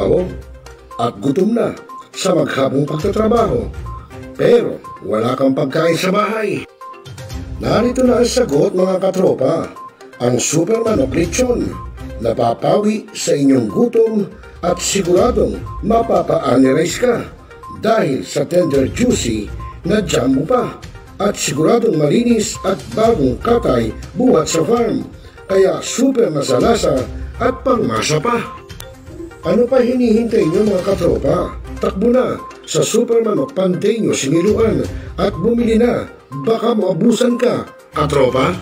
Ako at gutom na sa maghabong pagtatrabaho. Pero wala kang pagkain sa bahay. Narito na ang sagot mga katropa. Ang Superman of Lechon. Napapawi sa inyong gutom at siguradong mapapa-analyze ka dahil sa tender juicy na jam mo pa. At siguradong malinis at bagong katay buhat sa farm. Kaya super masalasa at pangmasa pa. Ano pa hinihintay niyo mga katropa? Takbo na sa Superman of Panteño Siniluan at bumili na. Baka maabusan ka, katropa.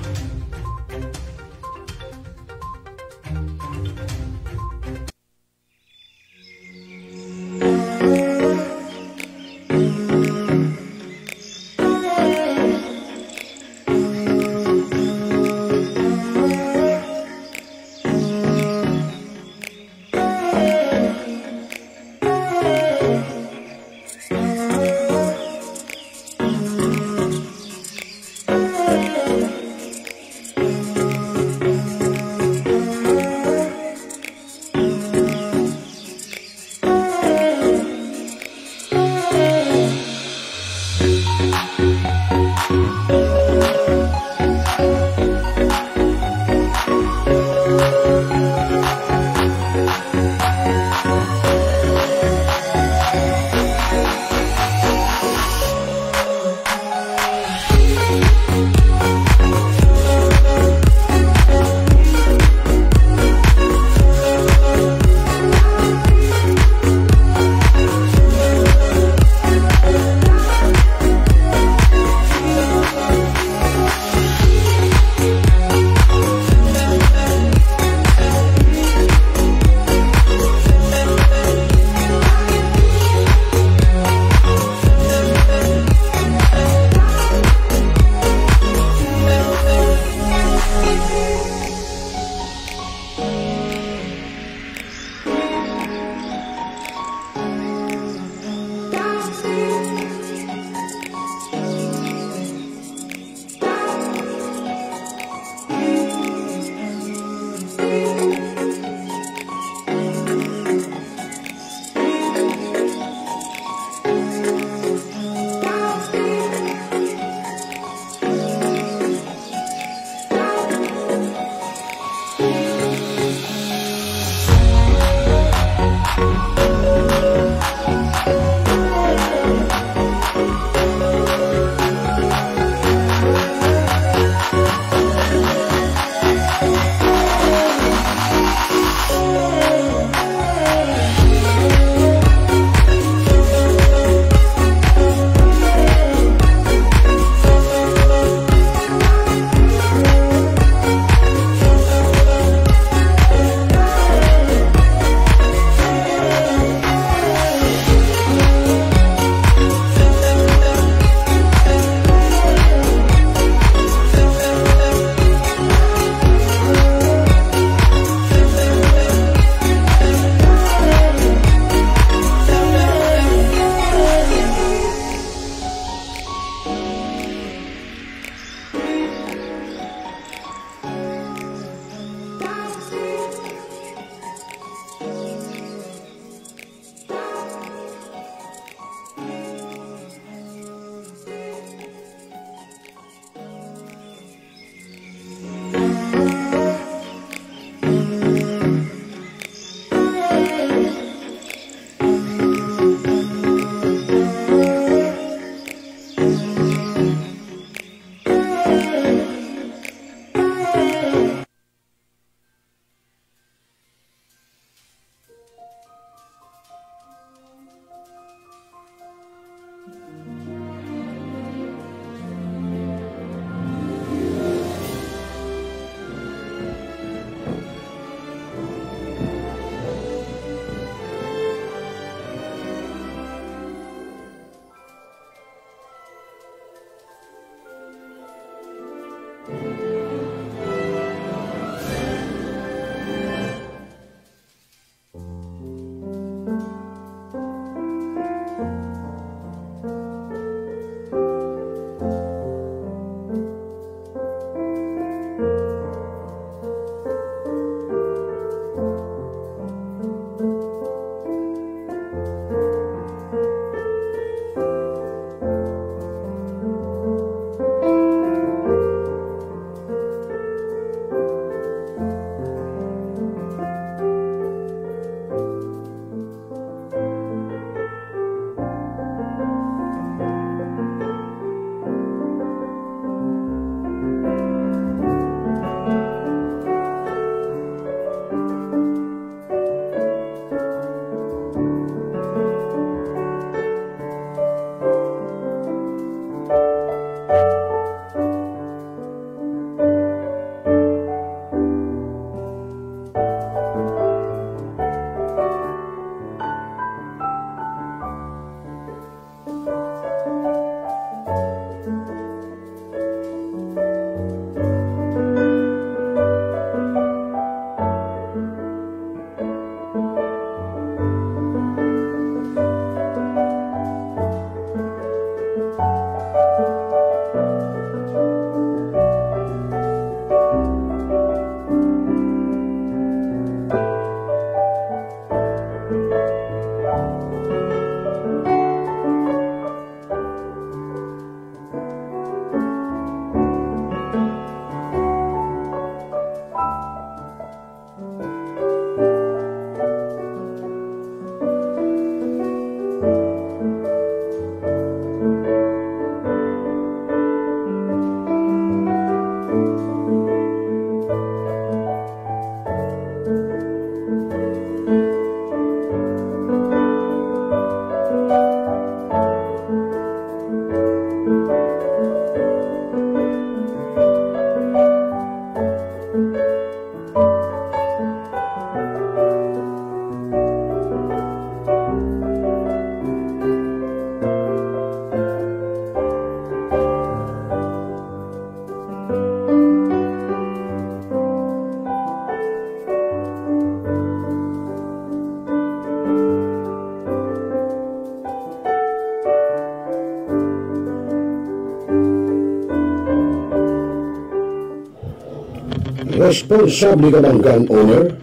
Responsable ka bang gun owner?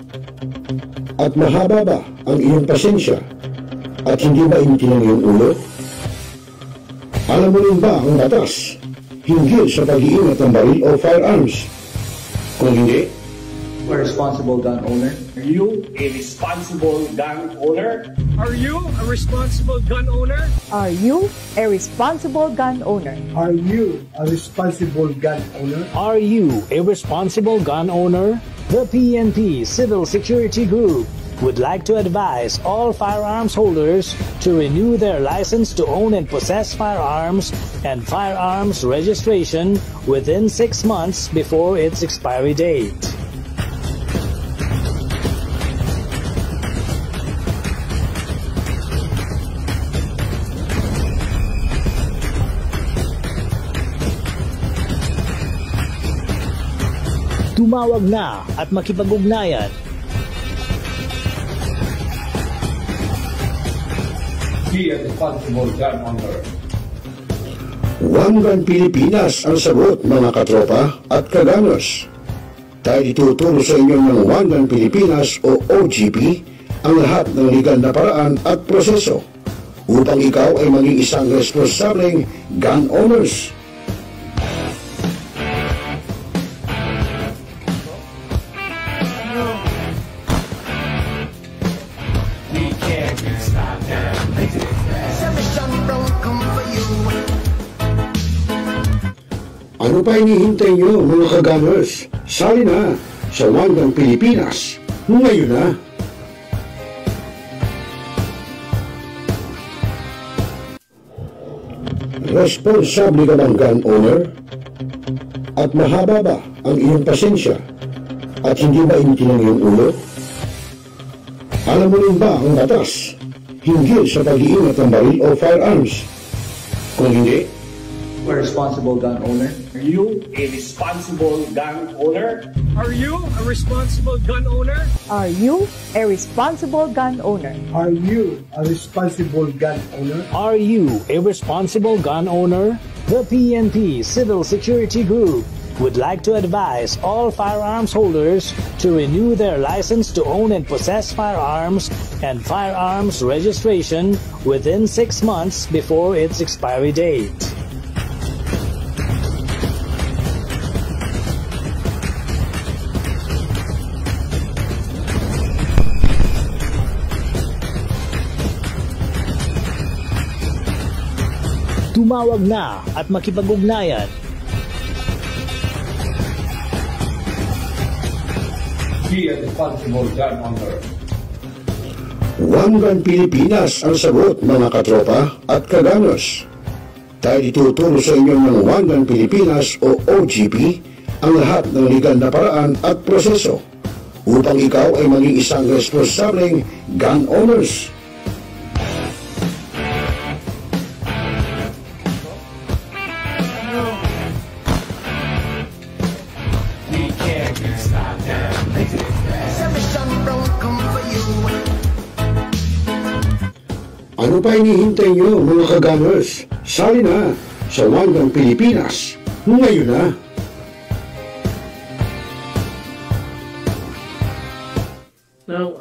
At mahaba ba ang iyong pasensya? At hindi ba intin ang iyong ulo? Alam mo rin ba ang batas hinggil sa pag-iingat ng baril o firearms? Kung hindi, A responsible gun owner. Are you a responsible gun owner? Are you a responsible gun owner? Are you a responsible gun owner? Are you a responsible gun owner? Are you a responsible gun owner? The PNP Civil Security Group would like to advise all firearms holders to renew their license to own and possess firearms and firearms registration within 6 months before its expiry date. Tumawag na at makipag-ugnayan. Be a responsible gun owner. One Gun Pilipinas ang sagot, mga katropa at kagangers. Tayo ituturo sa inyo ng One Gun Pilipinas o OGP ang lahat ng legal na paraan at proseso upang ikaw ay maging isang responsableng gun owners. Ano pa hinihintay nyo, mga kagangers? Sali na sa One Gun Pilipinas ngayon na! Responsable ka bang gun owner? At mahaba ba ang iyong pasensya? At hindi ba intin ang iyong ulo? Alam mo rin ba ang batas hinggil sa pag-iingat ng baril o firearms? Kung hindi, A responsible gun owner. Are you a responsible gun owner? Are you a responsible gun owner? Are you a responsible gun owner? Are you a responsible gun owner? Are you a responsible gun owner? The PNP Civil Security Group would like to advise all firearms holders to renew their license to own and possess firearms and firearms registration within 6 months before its expiry date. Tumawag na at makipag-ugnayan. Be a responsible gun owner. One Gun Pilipinas ang sagot, mga katropa at kagangers. Tayo ituturo sa inyo ng One Gun Pilipinas o OGP ang lahat ng legal na paraan at proseso upang ikaw ay maging isang responsableng gun owners. Ano pa hinihintay nyo, mga kagangers? Sali na sa One Gun Pilipinas ngayon na! Now,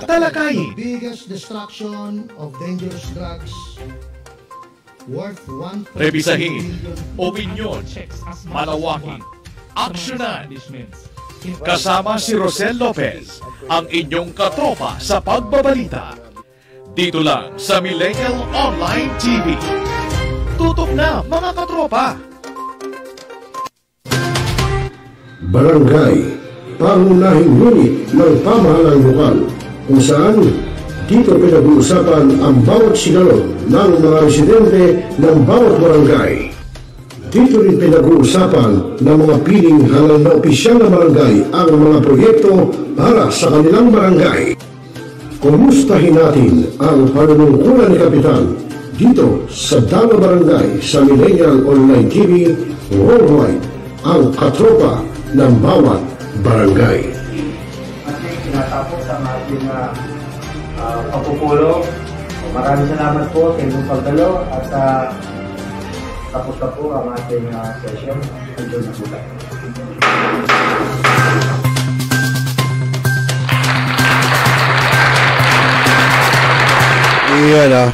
Talakayin. Biggest destruction of dangerous drugs worth 1. Rebisahin, opinyon, manawakin, aksyonan. Kasama si Rosel Lopez, ang inyong katropa sa pagbabalita. Dito lang sa Millennial Online TV. Tutok na, mga katropa! Barangay, pangunahing unit ng pamahalaan lokal kung saan dito pinag-uusapan ang bawat sigalot ng mga residente ng bawat barangay. Dito rin pinag-uusapan ng mga piling halal na opisyal na barangay ang mga proyekto para sa kanilang barangay. Kumustahin natin ang panunungkulan ni Kapitan dito sa Dama Barangay sa Millennial Online TV Worldwide, ang katropa ng bawat barangay. Ating tinatapos ang ating pagpupulong. Maraming salamat po sa inyong pagdalo at Tapos na po ang ating session. Enjoy na po tayo. Iyan ah.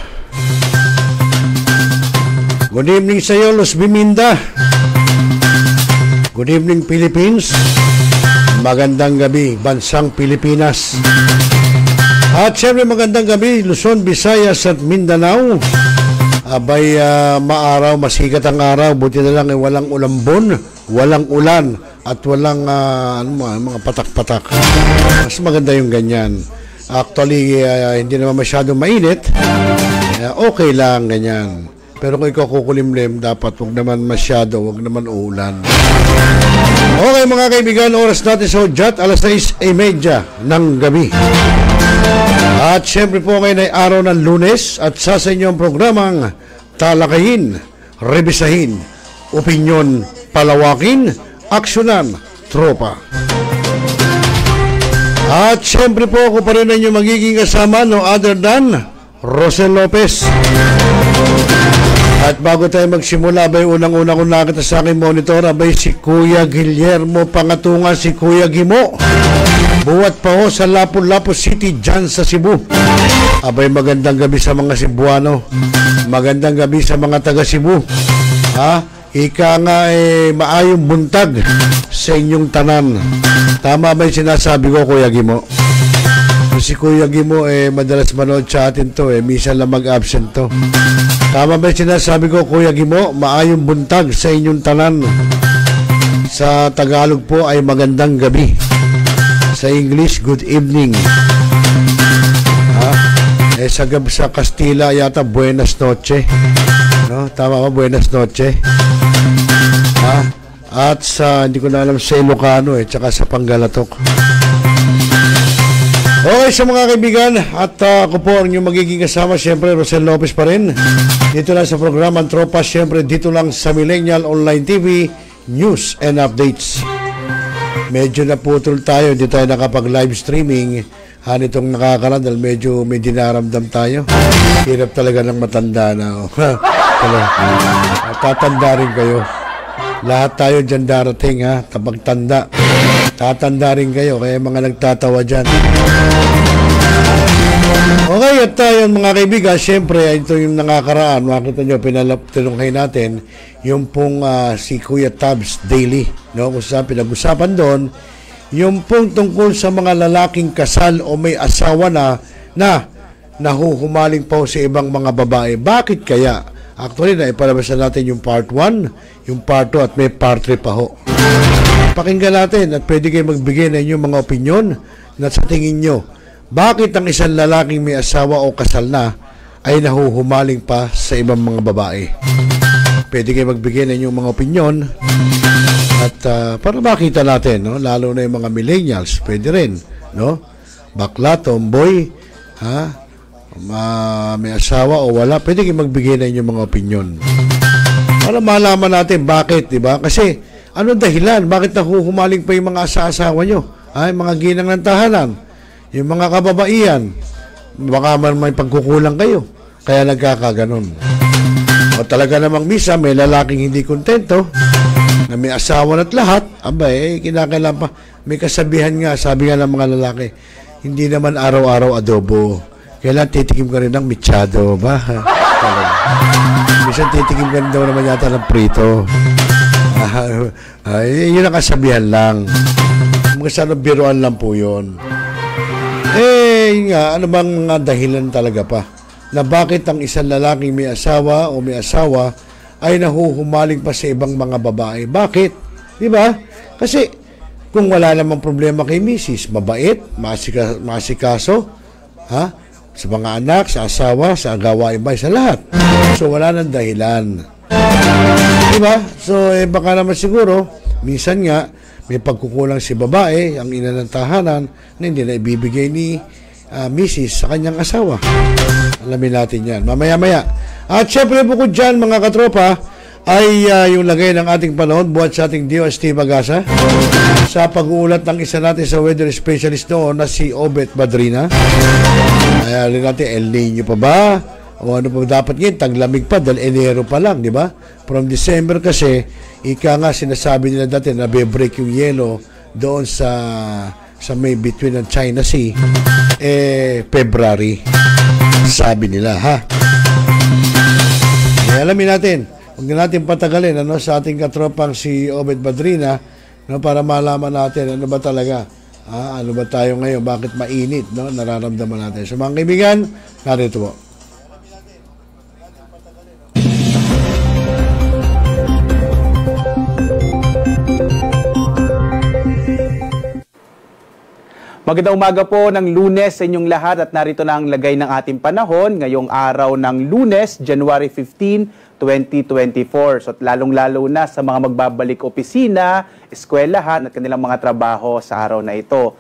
Good evening sa iyo, Los Biminda. Good evening, Philippines. Magandang gabi, bansang Pilipinas. At syempre magandang gabi, Luzon, Visayas at Mindanao. Abay, maaraw, masikat ang araw. Buti na lang walang ulambon, walang ulan, at walang mga patak-patak. Mas maganda yung ganyan. Actually, hindi naman masyadong mainit. Okay lang, ganyan. Pero kung ikaw kukulimlim, dapat wag naman masyado, wag naman uulan. Okay mga kaibigan, oras natin sa Hudyat, alas 6:30 ng gabi. At syempre po ngayon ay araw ng Lunes at sa inyong programang talakayin, rebisahin, opinyon, palawakin, aksyonan, tropa. At syempre po ako pa rin ang inyong magiging kasama, no other than Rosel Lopez. At bago tayo magsimula, abay unang-una kong nakita sa aking monitor, abay si Kuya Guillermo Pangatungan, si Kuya Gimo. Buwat pa ho sa Lapu-Lapu City dyan sa Cebu. Abay magandang gabi sa mga Cebuano. Magandang gabi sa mga taga Cebu. Ika nga maayong buntag sa inyong tanan. Tama ba yung sinasabi ko, Kuya Gimo? Si Kuya Gimo madalas manood sa atin to minsan lang mag-absent to. Tama ba yung sinasabi ko, Kuya Gimo? Maayong buntag sa inyong tanan. Sa Tagalog po ay magandang gabi. Sa English, good evening. Sa Kastila yata buenas noche. No? Tama ba? Buenas noche. At sa, hindi ko na alam sa Ilocano tsaka sa Panggalatok. Okay sa mga kaibigan, at ako po ang inyong magiging kasama, siyempre Rosel Lopez pa rin. Dito lang sa programang Tropa, siyempre dito lang sa Millennial Online TV, News and Updates. Medyo naputol tayo, hindi tayo nakapag-live streaming. Nitong nakakaraan dahil medyo may dinaramdam tayo. Hirap talaga ng matanda na. Tatanda rin kayo. Lahat tayo dyan darating kapag tanda. Tatanda rin kayo, kaya mga nagtatawa dyan. Okay, at tayo mga kaibigan, siyempre, ito yung nakakaraan. Makita nyo, tinungkay natin yung pong si Kuya Tabs Daily. No? Kung saan pinag-usapan doon, yung pong tungkol sa mga lalaking kasal o may asawa na nahuhumaling pa sa ibang mga babae. Bakit kaya? Actually, naipalabasan natin yung part 1, yung part 2 at may part 3 pa ho. Pakinggan natin at pwede kayo magbigay na inyong mga opinyon na sa tingin nyo, bakit ang isang lalaking may asawa o kasal na ay nahuhumaling pa sa ibang mga babae? Pwede kayo magbigay na inyong mga opinyon at para makita natin, no? Lalo na yung mga millennials, pwede rin, no? Bakla, tomboy, may asawa o wala, pwede kayo magbigay na inyong mga opinyon. Para malaman natin bakit, di ba? Kasi ano dahilan? Bakit nahuhumaling pa yung mga asawa nyo? Yung mga ginang ng tahanan, yung mga kababaihan, baka man may pagkukulang kayo, kaya nagkakaganon. O talaga namang misa, may lalaking hindi kontento, na may asawa at lahat, kinakailan pa. May kasabihan nga, sabi nga ng mga lalaki, hindi naman araw-araw adobo. Kailan titikim ka rin ng mitsado, ba? Minsan titikim ka rin daw naman yata ng prito. Yun ang kasabihan lang. Sana biruan lang po yun. Ano bang mga dahilan talaga pa? Na bakit ang isang lalaking may asawa o may asawa ay nahuhumaling pa sa ibang mga babae? Bakit? Di ba? Kasi kung wala namang problema kay Mrs., mabait, masikaso, sa mga anak, sa asawa, sa gawain bahay, sa lahat. So wala nang dahilan. Di ba? So baka naman siguro, minsan nga, may pagkukulang si babae, ang ina ng tahanan, na hindi na ibibigay ni Mrs. sa kanyang asawa. Alamin natin yan. Mamaya-maya. At syempre bukod dyan, mga katropa, ay yung lagay ng ating panahon buhat sa ating DOST Bagasa sa pag-uulat ng isa natin sa weather specialist noon na si Obet Badrina. Ayan natin, El Niño pa ba? O ano pa dapat ngayon, taglamig pa dahil Enero pa lang, di ba? From December kasi, ika nga sinasabi nila dati na be-break yung yelo doon sa may between ng China Sea, February. Sabi nila, ha? E, alamin natin, huwag na natin patagalin sa ating katropang si Obed Badrina para malaman natin ano ba talaga. Ano ba tayo ngayon? Bakit mainit? Nararamdaman natin. So mga kaibigan, narito po. Magandang umaga po ng Lunes sa inyong lahat at narito na ang lagay ng ating panahon ngayong araw ng Lunes, January 15, 2024. So lalong-lalo na sa mga magbabalik opisina, eskwelahan at kanilang mga trabaho sa araw na ito.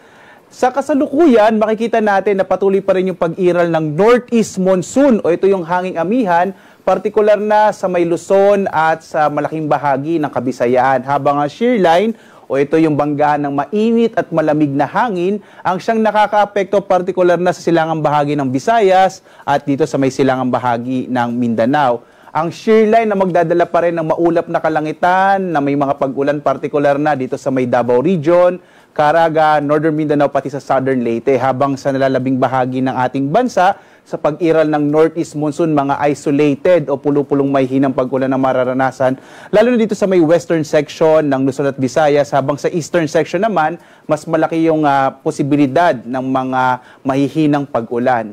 Sa kasalukuyan, makikita natin na patuloy pa rin yung pag-iral ng Northeast Monsoon o ito yung hanging amihan, partikular na sa may Luzon at sa malaking bahagi ng Kabisayaan, habang ang shear line o ito yung bangga ng mainit at malamig na hangin ang siyang nakakaapekto partikular na sa silangang bahagi ng Visayas at dito sa may silangang bahagi ng Mindanao. Ang shear line na magdadala pa rin ng maulap na kalangitan na may mga pag-ulan partikular na dito sa may Davao Region, Caraga, Northern Mindanao pati sa Southern Leyte, habang sa nalalabing bahagi ng ating bansa sa pag-iral ng Northeast Monsoon, mga isolated o pulupulong may hinang pag-ulan na mararanasan, lalo na dito sa may western section ng Luzon at Visayas, habang sa eastern section naman, mas malaki yung posibilidad ng mga mahihinang pag-ulan.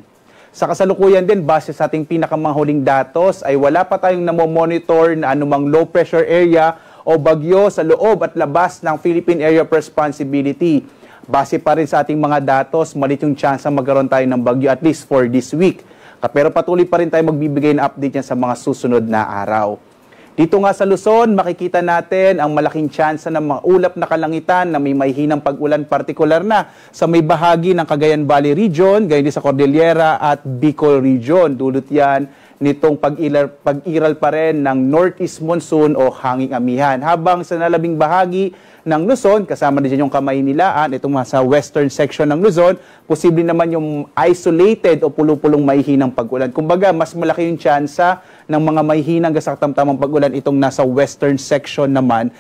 Sa kasalukuyan din, base sa ating pinakamahuling datos, ay wala pa tayong namomonitor na anumang low pressure area o bagyo sa loob at labas ng Philippine Area of Responsibility. Base pa rin sa ating mga datos, malit yung chance na magkaroon tayo ng bagyo at least for this week. Pero patuloy pa rin tayo magbibigay ng update yan sa mga susunod na araw. Dito nga sa Luzon, makikita natin ang malaking chance ng mga ulap na kalangitan na may mahihinang pag-ulan partikular na sa may bahagi ng Cagayan Valley Region, gayon din sa Cordillera at Bicol Region. Dulot yan nitong pag-iral pa rin ng Northeast Monsoon o hanging amihan. Habang sa nalabing bahagi ng Luzon, kasama din yung Kamaynilaan, itong sa western section ng Luzon, posible naman yung isolated o pulupulong mahihinang pag-ulan. Kumbaga, mas malaki yung tsansa ng mga mahihinang gasaktamtamang pag-ulan itong nasa western section naman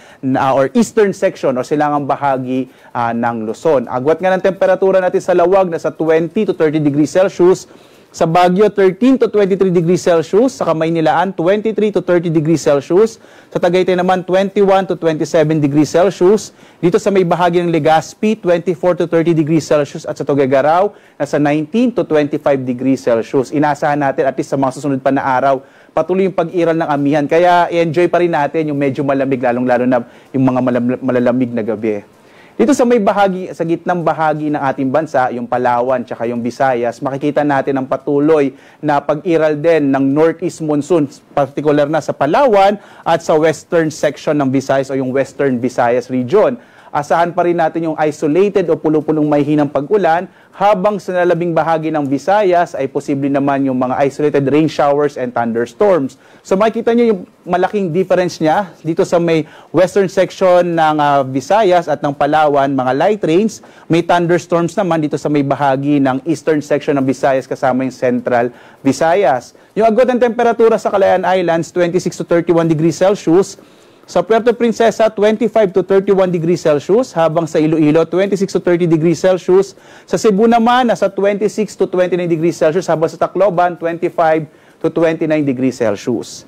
or eastern section o silangang bahagi ng Luzon. Agwat nga ng temperatura natin sa Lawag na sa 20 to 30 degrees Celsius, sa Baguio, 13 to 23 degrees Celsius. Sa Kamaynilaan, 23 to 30 degrees Celsius. Sa Tagaytay naman, 21 to 27 degrees Celsius. Dito sa may bahagi ng Legazpi, 24 to 30 degrees Celsius. At sa Tuguegarao, nasa 19 to 25 degrees Celsius. Inaasahan natin at least sa mga susunod pa na araw, patuloy yung pag-iral ng amihan. Kaya i-enjoy pa rin natin yung medyo malamig, lalong-lalo na yung mga malalamig na gabi. Dito sa may bahagi, sa gitnang bahagi ng ating bansa, yung Palawan tsaka yung Visayas, makikita natin ang patuloy na pag-iral din ng Northeast Monsoon, particular na sa Palawan at sa western section ng Visayas o yung Western Visayas region. Asahan pa rin natin yung isolated o pulupulong mahihinang pag-ulan, habang sa nalabing bahagi ng Visayas ay posible naman yung mga isolated rain showers and thunderstorms. So makikita nyo yung malaking difference niya dito sa may western section ng Visayas at ng Palawan, mga light rains. May thunderstorms naman dito sa may bahagi ng eastern section ng Visayas kasama yung central Visayas. Yung agwat ng temperatura sa Calayan Islands, 26 to 31 degrees Celsius. Sa Puerto Princesa, 25 to 31 degrees Celsius, habang sa Iloilo, 26 to 30 degrees Celsius. Sa Cebu naman, nasa 26 to 29 degrees Celsius, habang sa Tacloban, 25 to 29 degrees Celsius.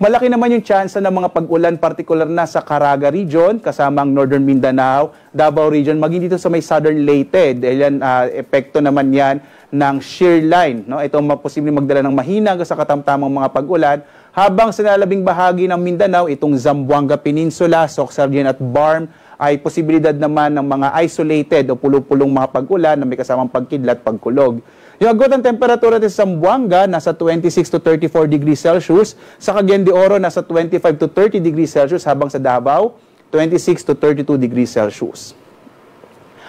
Malaki naman yung chance ng mga pag-ulan, partikular na sa Caraga Region, kasama ang Northern Mindanao, Davao Region, maging dito sa may Southern Leyte. Dahil yan, epekto naman yan ng shear line. No? Ito ang posibleng magdala ng mahina sa katamtamang mga pag-ulan. Habang sa nalabing bahagi ng Mindanao, itong Zamboanga Peninsula, Soxargen at Barm, ay posibilidad naman ng mga isolated o pulupulong mga pag-ulan na may kasamang pagkidlat, pagkulog. Yung agwat ng temperatura sa Zamboanga, nasa 26 to 34 degrees Celsius. Sa Cagayan de Oro, nasa 25 to 30 degrees Celsius. Habang sa Davao, 26 to 32 degrees Celsius.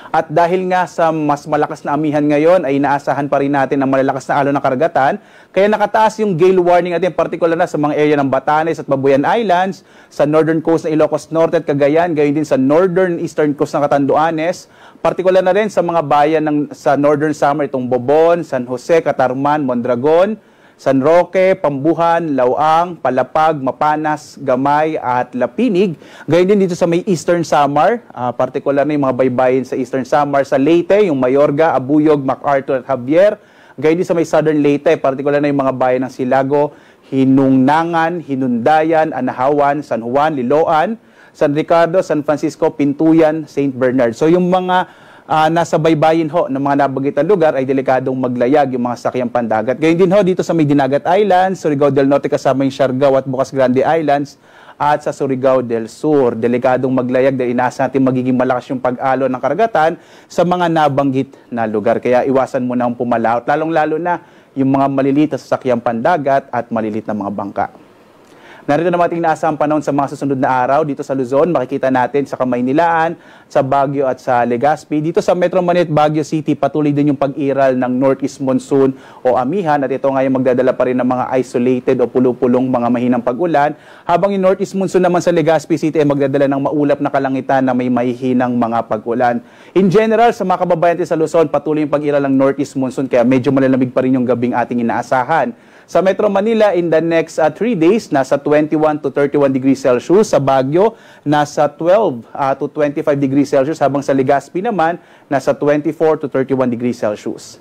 At dahil nga sa mas malakas na amihan ngayon, ay inaasahan pa rin natin ang malalakas na alon ng karagatan. Kaya nakataas yung gale warning natin, particular na sa mga area ng Batanes at Babuyan Islands, sa northern coast ng Ilocos Norte at Cagayan, gayon din sa northern eastern coast ng Catanduanes, particular na rin sa mga bayan sa northern Samar, itong Bobon, San Jose, Catarman, Mondragon, San Roque, Pambuhan, Lauang, Palapag, Mapanas, Gamay at Lapinig. Gayon din dito sa may Eastern Samar, particular na yung mga baybayin sa Eastern Samar, sa Leyte, yung Mayorga, Abuyog, MacArthur at Javier. Gayon din sa may Southern Leyte, particular na yung mga bayan ng Silago, Hinungnangan, Hinundayan, Anahawan, San Juan, Liloan, San Ricardo, San Francisco, Pintuyan, St. Bernard. So yung mga nasa baybayin ho ng mga nabanggit na lugar ay delikadong maglayag yung mga sakyang pandagat. Gayun din ho dito sa may Dinagat Islands, Surigao del Norte kasama yung Siargao at Bocas Grande Islands at sa Surigao del Sur. Delikadong maglayag dahil inaasa natin magiging malakas yung pag-alo ng karagatan sa mga nabanggit na lugar. Kaya iwasan mo na ang pumalaot, lalong-lalo na yung mga maliliit na sasakyang pandagat at maliliit na mga bangka. Narito naman ating inaasahang panahon sa mga susunod na araw dito sa Luzon. Makikita natin sa Kamaynilaan, sa Baguio at sa Legazpi. Dito sa Metro Manila, Baguio City, patuloy din yung pag-iral ng Northeast Monsoon o amihan. At ito nga yung magdadala pa rin ng mga isolated o pulo-pulong mga mahinang pag-ulan. Habang yung Northeast Monsoon naman sa Legazpi City ay magdadala ng maulap na kalangitan na may mahihinang mga pag-ulan. In general, sa mga kababayan sa Luzon, patuloy yung pag-iral ng Northeast Monsoon kaya medyo malalamig pa rin yung gabing ating inaasahan. Sa Metro Manila, in the next 3 days, nasa 21 to 31 degrees Celsius. Sa Baguio, nasa 12 to 25 degrees Celsius. Habang sa Legazpi naman, nasa 24 to 31 degrees Celsius.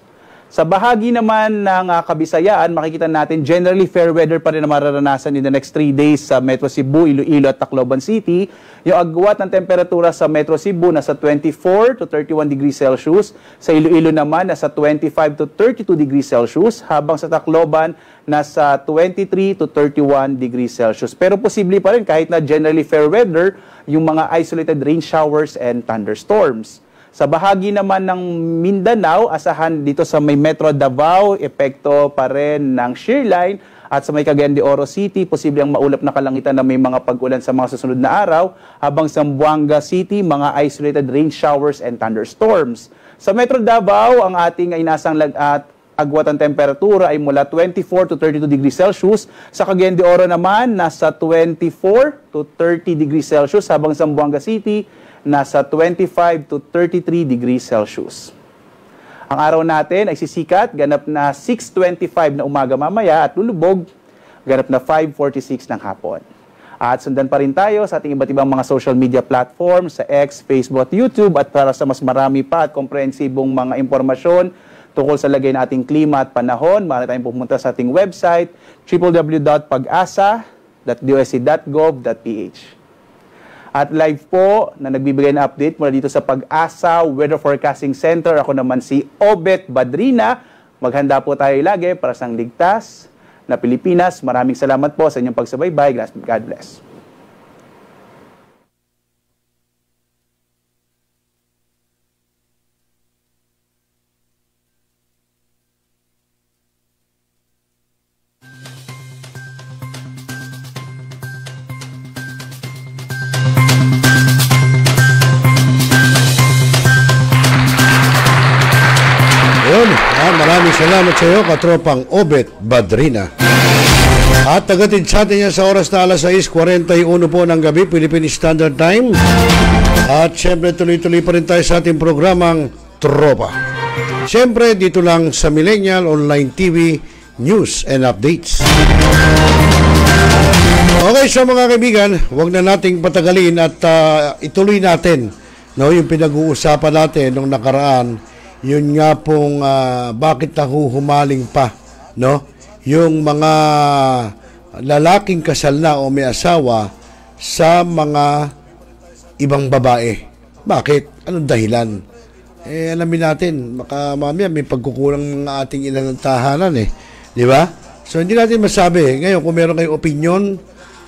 Sa bahagi naman ng Kabisayaan, makikita natin generally fair weather pa rin na mararanasan in the next 3 days sa Metro Cebu, Iloilo at Tacloban City. Yung agwat ng temperatura sa Metro Cebu nasa 24 to 31 degrees Celsius. Sa Iloilo naman nasa 25 to 32 degrees Celsius. Habang sa Tacloban nasa 23 to 31 degrees Celsius. Pero posible pa rin kahit na generally fair weather, yung mga isolated rain showers and thunderstorms. Sa bahagi naman ng Mindanao, asahan dito sa may Metro Davao, epekto pa rin ng shear line. At sa may Cagayan de Oro City, posible ang maulap na kalangitan na may mga pag-ulan sa mga susunod na araw. Habang sa Buanga City, mga isolated rain showers and thunderstorms. Sa Metro Davao, ang ating inasang agwat ang temperatura ay mula 24 to 32 degrees Celsius. Sa Cagayan de Oro naman, nasa 24 to 30 degrees Celsius. Habang sa Buanga City, nasa 25 to 33 degrees Celsius. Ang araw natin ay sisikat, ganap na 6:25 na umaga mamaya at lulubog, ganap na 5:46 ng hapon. At sundan pa rin tayo sa ating iba't ibang mga social media platforms, sa X, Facebook at YouTube. At para sa mas marami pa at komprehensibong mga impormasyon tungkol sa lagay ng ating klima at panahon, maaari tayong pumunta sa ating website, www.pag-asa.dosc.gov.ph. At live po na nagbibigay ng update mula dito sa Pag-asa Weather Forecasting Center. Ako naman si Obet Badrina. Maghanda po tayo lagi para sa ligtas na Pilipinas. Maraming salamat po sa inyong pagsubaybay. God bless. Maraming salamat sa iyo, katropang Obet Badrina. At tagatid sa atin niya sa oras na alas 6:41 po ng gabi, Philippine Standard Time. At syempre tuloy-tuloy pa rin tayo sa ating programang Tropa. Syempre dito lang sa Millennial Online TV News and Updates. Okay, so mga kaibigan, huwag na nating patagalin at ituloy natin yung pinag-uusapan natin nung nakaraan. Yun nga pong bakit nahuhumaling pa yung mga lalaking kasal na o may asawa sa mga ibang babae. Bakit? Anong dahilan? Alamin natin, mamaya may pagkukulang ng ating ilang tahanan di ba? So hindi natin masabi. Ngayon kung meron kayong opinion,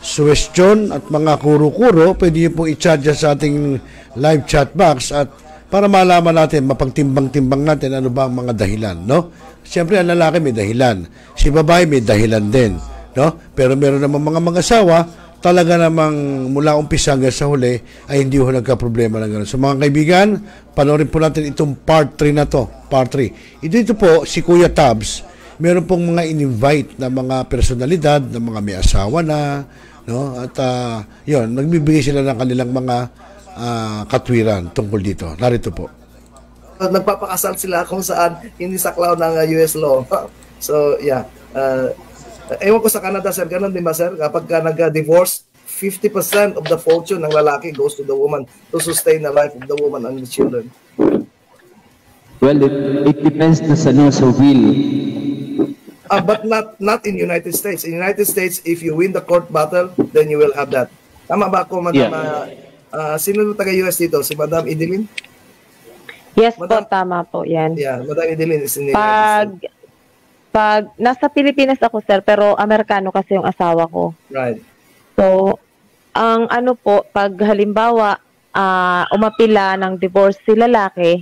suggestion at mga kuro-kuro, pwede nyo pong i-chat sa ating live chat box at para malaman natin, mapagtimbang-timbang natin ano ba ang mga dahilan, Siyempre, ang lalaki may dahilan. Si babae may dahilan din, Pero meron namang mga mag-asawa, talaga namang mula umpisa hanggang sa huli, ay hindi ho nagka-problema ng gano'n. So mga kaibigan, panoorin po natin itong part 3 na to, part 3. Ito po, si Kuya Tabs, meron pong mga in-invite na mga personalidad, na mga may asawa na, At yun, nagbibigay sila ng kanilang mga katwiran tungkol dito. Narito po. Nagpapakasal sila kung saan hindi saklaw ng US law. So, yeah. Ewan ko sa Canada, sir, ganun din ba, sir? Kapag ka nag-divorce, 50% of the fortune ng lalaki goes to the woman to sustain the life of the woman and the children. Well, it depends na sa will. But not in United States. In United States, if you win the court battle, then you will have that. Tama ba ako, Madam? Sino taga-US dito? Si Madam Idelin? Yes, Madam, po, tama po yan. Yeah, Madam Idelin is in the United States. Pag nasa Pilipinas ako, sir, pero Amerikano kasi yung asawa ko. Right. So, ang ano po, pag halimbawa, umapila ng divorce si lalaki,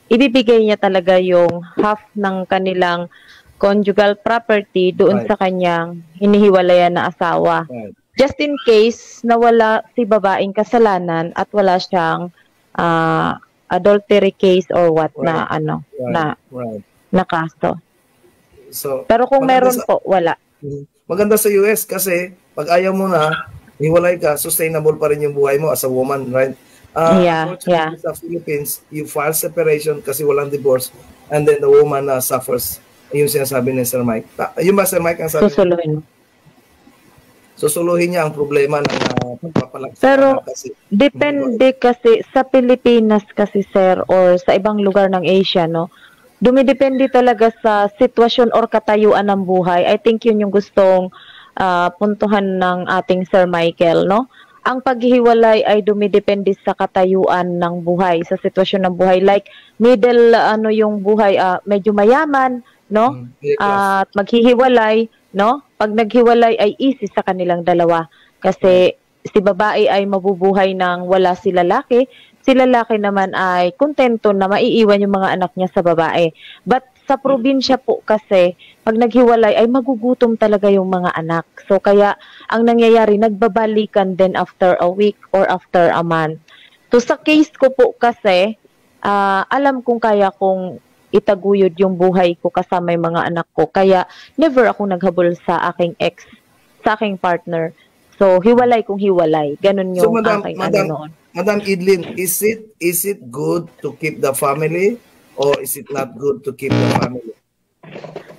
ibibigay niya talaga yung half ng kanilang conjugal property doon sa kanyang hinihiwalayan na asawa. Right. Just in case na wala si babaeng kasalanan at wala siyang adultery case or what na ano na kaso. So, pero kung meron po, wala. Maganda sa US kasi pag ayaw mo na, hiwalay ka, sustainable pa rin yung buhay mo as a woman, right? Sa Philippines, you file separation kasi walang divorce and then the woman suffers. Yung sinasabi ni Sir Mike. Yung ba, Sir Mike, ang sabi? Susuluhin niya ang problema ng pagpapalaki. Pero depende kasi sa Pilipinas kasi, sir, or sa ibang lugar ng Asia, no? Dumidepende talaga sa sitwasyon or katayuan ng buhay. I think yun yung gustong puntuhan ng ating Sir Michael, no? Ang paghihiwalay ay dumidepende sa katayuan ng buhay, sa sitwasyon ng buhay. Like, middle, yung buhay, medyo mayaman, no? At maghihiwalay, no? Pag naghiwalay ay easy sa kanilang dalawa. Kasi si babae ay mabubuhay ng wala si lalaki. Si lalaki naman ay kontento na maiiwan yung mga anak niya sa babae. But sa probinsya po kasi, pag naghiwalay ay magugutom talaga yung mga anak. So kaya ang nangyayari, nagbabalikan din after a week or after a month. So sa case ko po kasi, alam kong kaya kong itaguyod yung buhay ko kasama yung mga anak ko. Kaya never ako naghabol sa aking ex, sa aking partner. So hiwalay kung hiwalay. Ganun yung aking noon. Madam Idlin, is it good to keep the family or is it not good to keep the family?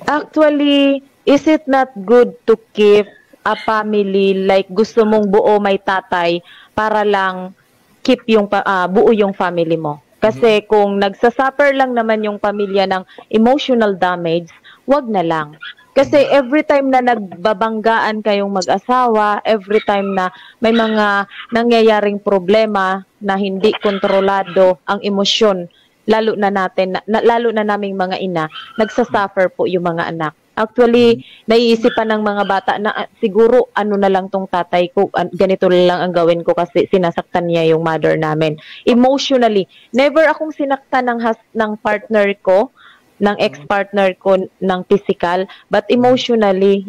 Actually, is it not good to keep a family like gusto mong buo may tatay para lang keep yung buo yung family mo? Kasi kung nagsasuffer lang naman yung pamilya ng emotional damage, wag na lang. Kasi every time na nagbabanggaan kayong mag-asawa, every time na may mga nangyayaring problema na hindi kontrolado ang emosyon, lalo na naming mga ina, nagsasuffer po yung mga anak. Actually, naiisipan ng mga bata na siguro ano na lang tong tatay ko, ganito lang ang gawin ko kasi sinasaktan niya yung mother namin. Emotionally, never akong sinaktan ng partner ko, ng ex-partner ko ng physical, but emotionally,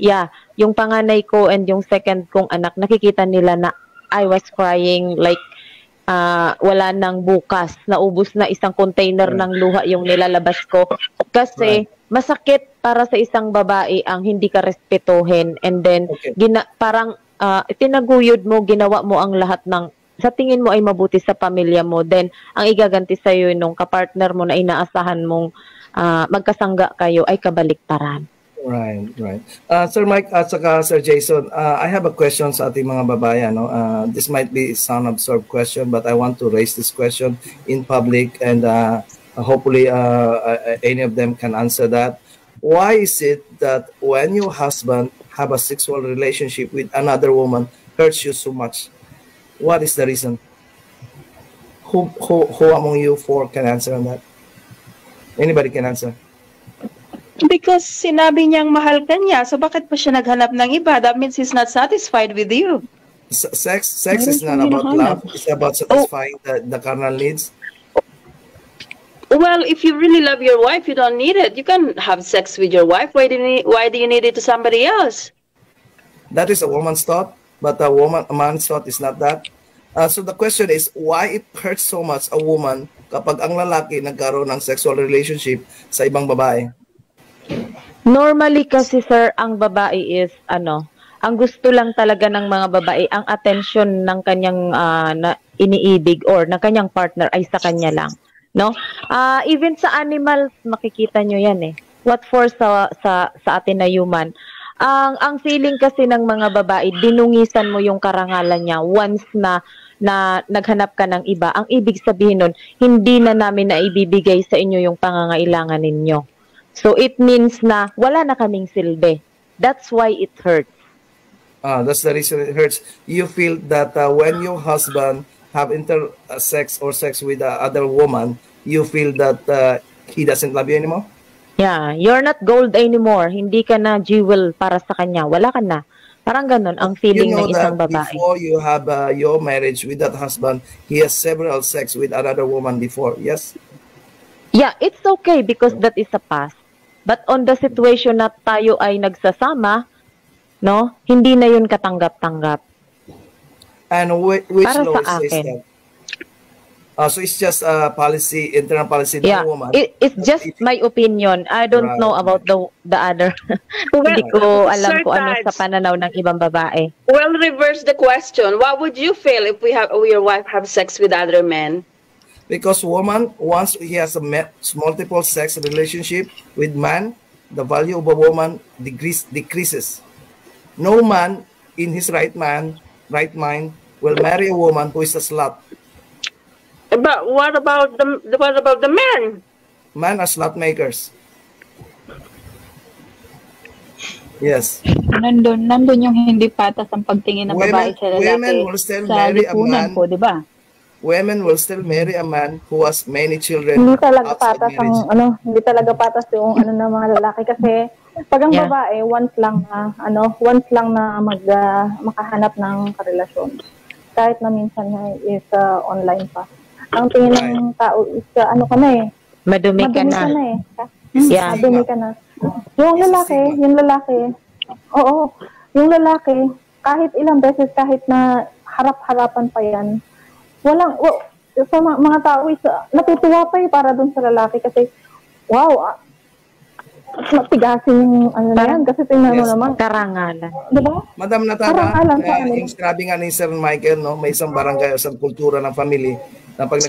yung panganay ko and yung second kong anak, nakikita nila na I was crying like wala nang bukas, naubos na isang container ng luha yung nilalabas ko. Kasi masakit para sa isang babae ang hindi ka respetuhin and then parang tinaguyod mo, ginawa mo ang lahat ng sa tingin mo ay mabuti sa pamilya mo, then ang igaganti sa iyo nung kapartner mo na inaasahan mong magkasangga kayo ay kabaliktaran. Right. Sir Mike at saka Sir Jason, I have a question sa ating mga babayan. No? This might be some absurd question, but I want to raise this question in public and hopefully any of them can answer that. Why is it that when your husband have a sexual relationship with another woman hurts you so much? What is the reason? Who among you four can answer on that? Anybody can answer. Because sinabi niyang mahal ka niya, so bakit pa siya naghanap ng iba? That means he's not satisfied with you. Sex is not about love. It's about satisfying the carnal needs. Well, if you really love your wife, you don't need it. You can have sex with your wife. Why do you need it to somebody else? That is a woman's thought, but a man's thought is not that. So the question is, why it hurts so much a woman kapag ang lalaki nagkaroon ng sexual relationship sa ibang babae? Normally kasi, sir, ang babae is ang gusto lang talaga ng mga babae, ang attention ng kanyang iniibig or ng kanyang partner ay sa kanya lang, no? Even sa animals makikita nyo yan What for sa atin na human. Ang feeling kasi ng mga babae, dinungisan mo yung karangalan niya once na naghanap ka ng iba. Ang ibig sabihin nun, hindi na namin na ibibigay sa inyo yung pangangailangan ninyo. So it means na wala na kaming silbi. That's why it hurts. That's the reason it hurts. You feel that when your husband have sex or sex with other woman, you feel that he doesn't love you anymore? Yeah, you're not gold anymore. Hindi ka na jewel para sa kanya. Wala ka na. Parang ganun ang feeling ng isang babae. Before you have your marriage with that husband, he has several sex with another woman before, yes? Yeah, it's okay because that is a past. But on the situation na tayo ay nagsasama, no, hindi na yun katanggap-tanggap. And which para law sa says akin. that? So it's just policy, internal policy ng woman. It's just my opinion. I don't know about the other. Hindi ko alam kung ano sa pananaw ng ibang babae. Well, reverse the question. What would you feel if your wife have sex with other men? Because woman, once he has a multiple sex relationship with man, the value of a woman decreases. No man in his right mind will marry a woman who is a slut. But what about the men? Men are slut makers. Yes. Nandun yung hindi patas ang pagtingin ng babae sa lalaki. Women will still sa marry a lipunan man. Po, di ba? Women will still marry a man who has many children. Hindi talaga patas marriage. hindi talaga patas yung ng mga lalaki kasi pag ang babae once lang na makahanap ng karelasyon. Kahit na minsan is online pa. Ang tingin ng tao is madumi ka na. Yeah, madumi ka na. Yung lalaki, oo, yung lalaki, kahit ilang beses, kahit na harap-harapan pa yan, sa mga tao is natutuwa pa para dun sa lalaki kasi, wow, matigasin yung na yan kasi tingnan mo naman. Karangalan. Diba? Madam Natara, yung sinabi nga ni Sir Michael, no, may isang barangay o isang kultura ng family na pag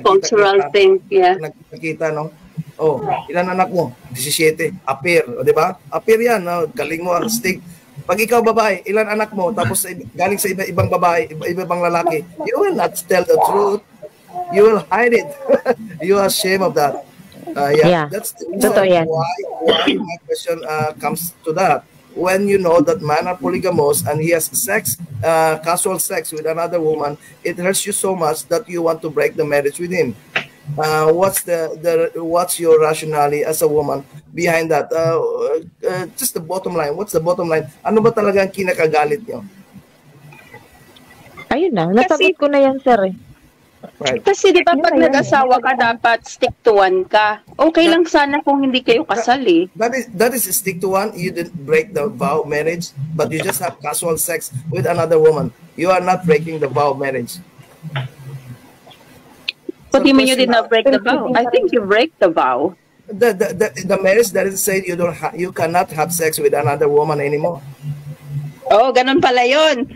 nagkita, no? Oh, ilan anak mo? 17. Appear, o, di ba? Appear yan, no? Galing mo ang stick. Pag ikaw babae, ilan anak mo? Tapos galing sa ibang babae, ibang lalaki, you will not tell the truth. You will hide it. You are ashamed of that. That's the reason why my question comes to that. When you know that man are polygamous and he has sex, casual sex with another woman, it hurts you so much that you want to break the marriage with him. What's your rationale as a woman behind that? Just the bottom line. What's the bottom line? Ano ba talaga ang kinakagalit niyo? Ayun na, nasagot ko na yan, sir. Right. Kasi di ba pag nag-asawa ka, dapat stick to one ka. Okay lang sana kung hindi kayo kasal eh. That is stick to one. You didn't break the vow of marriage, but you just have casual sex with another woman. You are not breaking the vow of marriage. What do you mean you did not break the vow? I think you break the vow. The marriage doesn't say you cannot have sex with another woman anymore. Oh, ganun pala yun.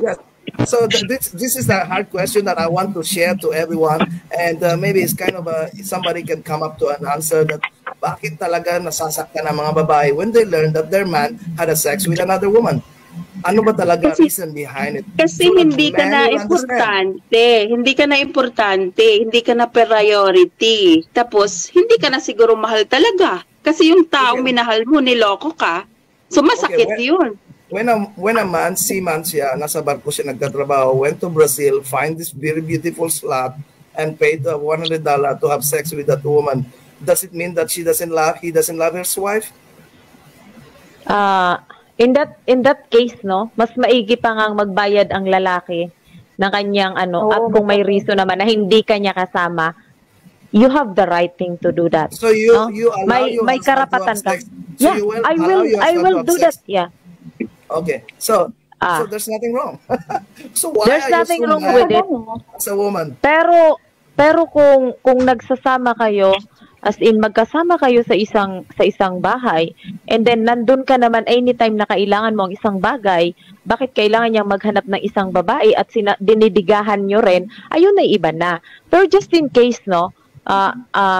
Yes. So this is a hard question that I want to share to everyone, and maybe it's kind of somebody can come up to an answer that bakit talaga nasasaktan ng mga babae when they learn that their man had a sex with another woman. Ano ba talaga reason behind it? Kasi so hindi ka na importante, hindi ka na priority. Tapos hindi ka na siguro mahal talaga kasi yung taong minahal mo niloko ka. So masakit yun. When a man, seaman siya, nasa barko siya nagtatrabaho, went to Brazil, find this very beautiful slut, and paid $100 to have sex with that woman, does it mean that he doesn't love his wife? In that case, no, mas maigi pa ngang magbayad ang lalaki ng kanyang at kung may reason naman na hindi kanya kasama, you have the right thing to do that. So you allow may karapatan ka. Yeah, I will do that. Yeah. Okay, so there's nothing wrong. So why there's nothing wrong with it as a woman? Pero kung nagsasama kayo, as in magkasama kayo sa isang bahay, and then nandun ka naman anytime na kailangan mo ang isang bagay, bakit kailangan niyang maghanap ng isang babae at dinidigahan nyo rin, ayun na iba na. Pero just in case, no,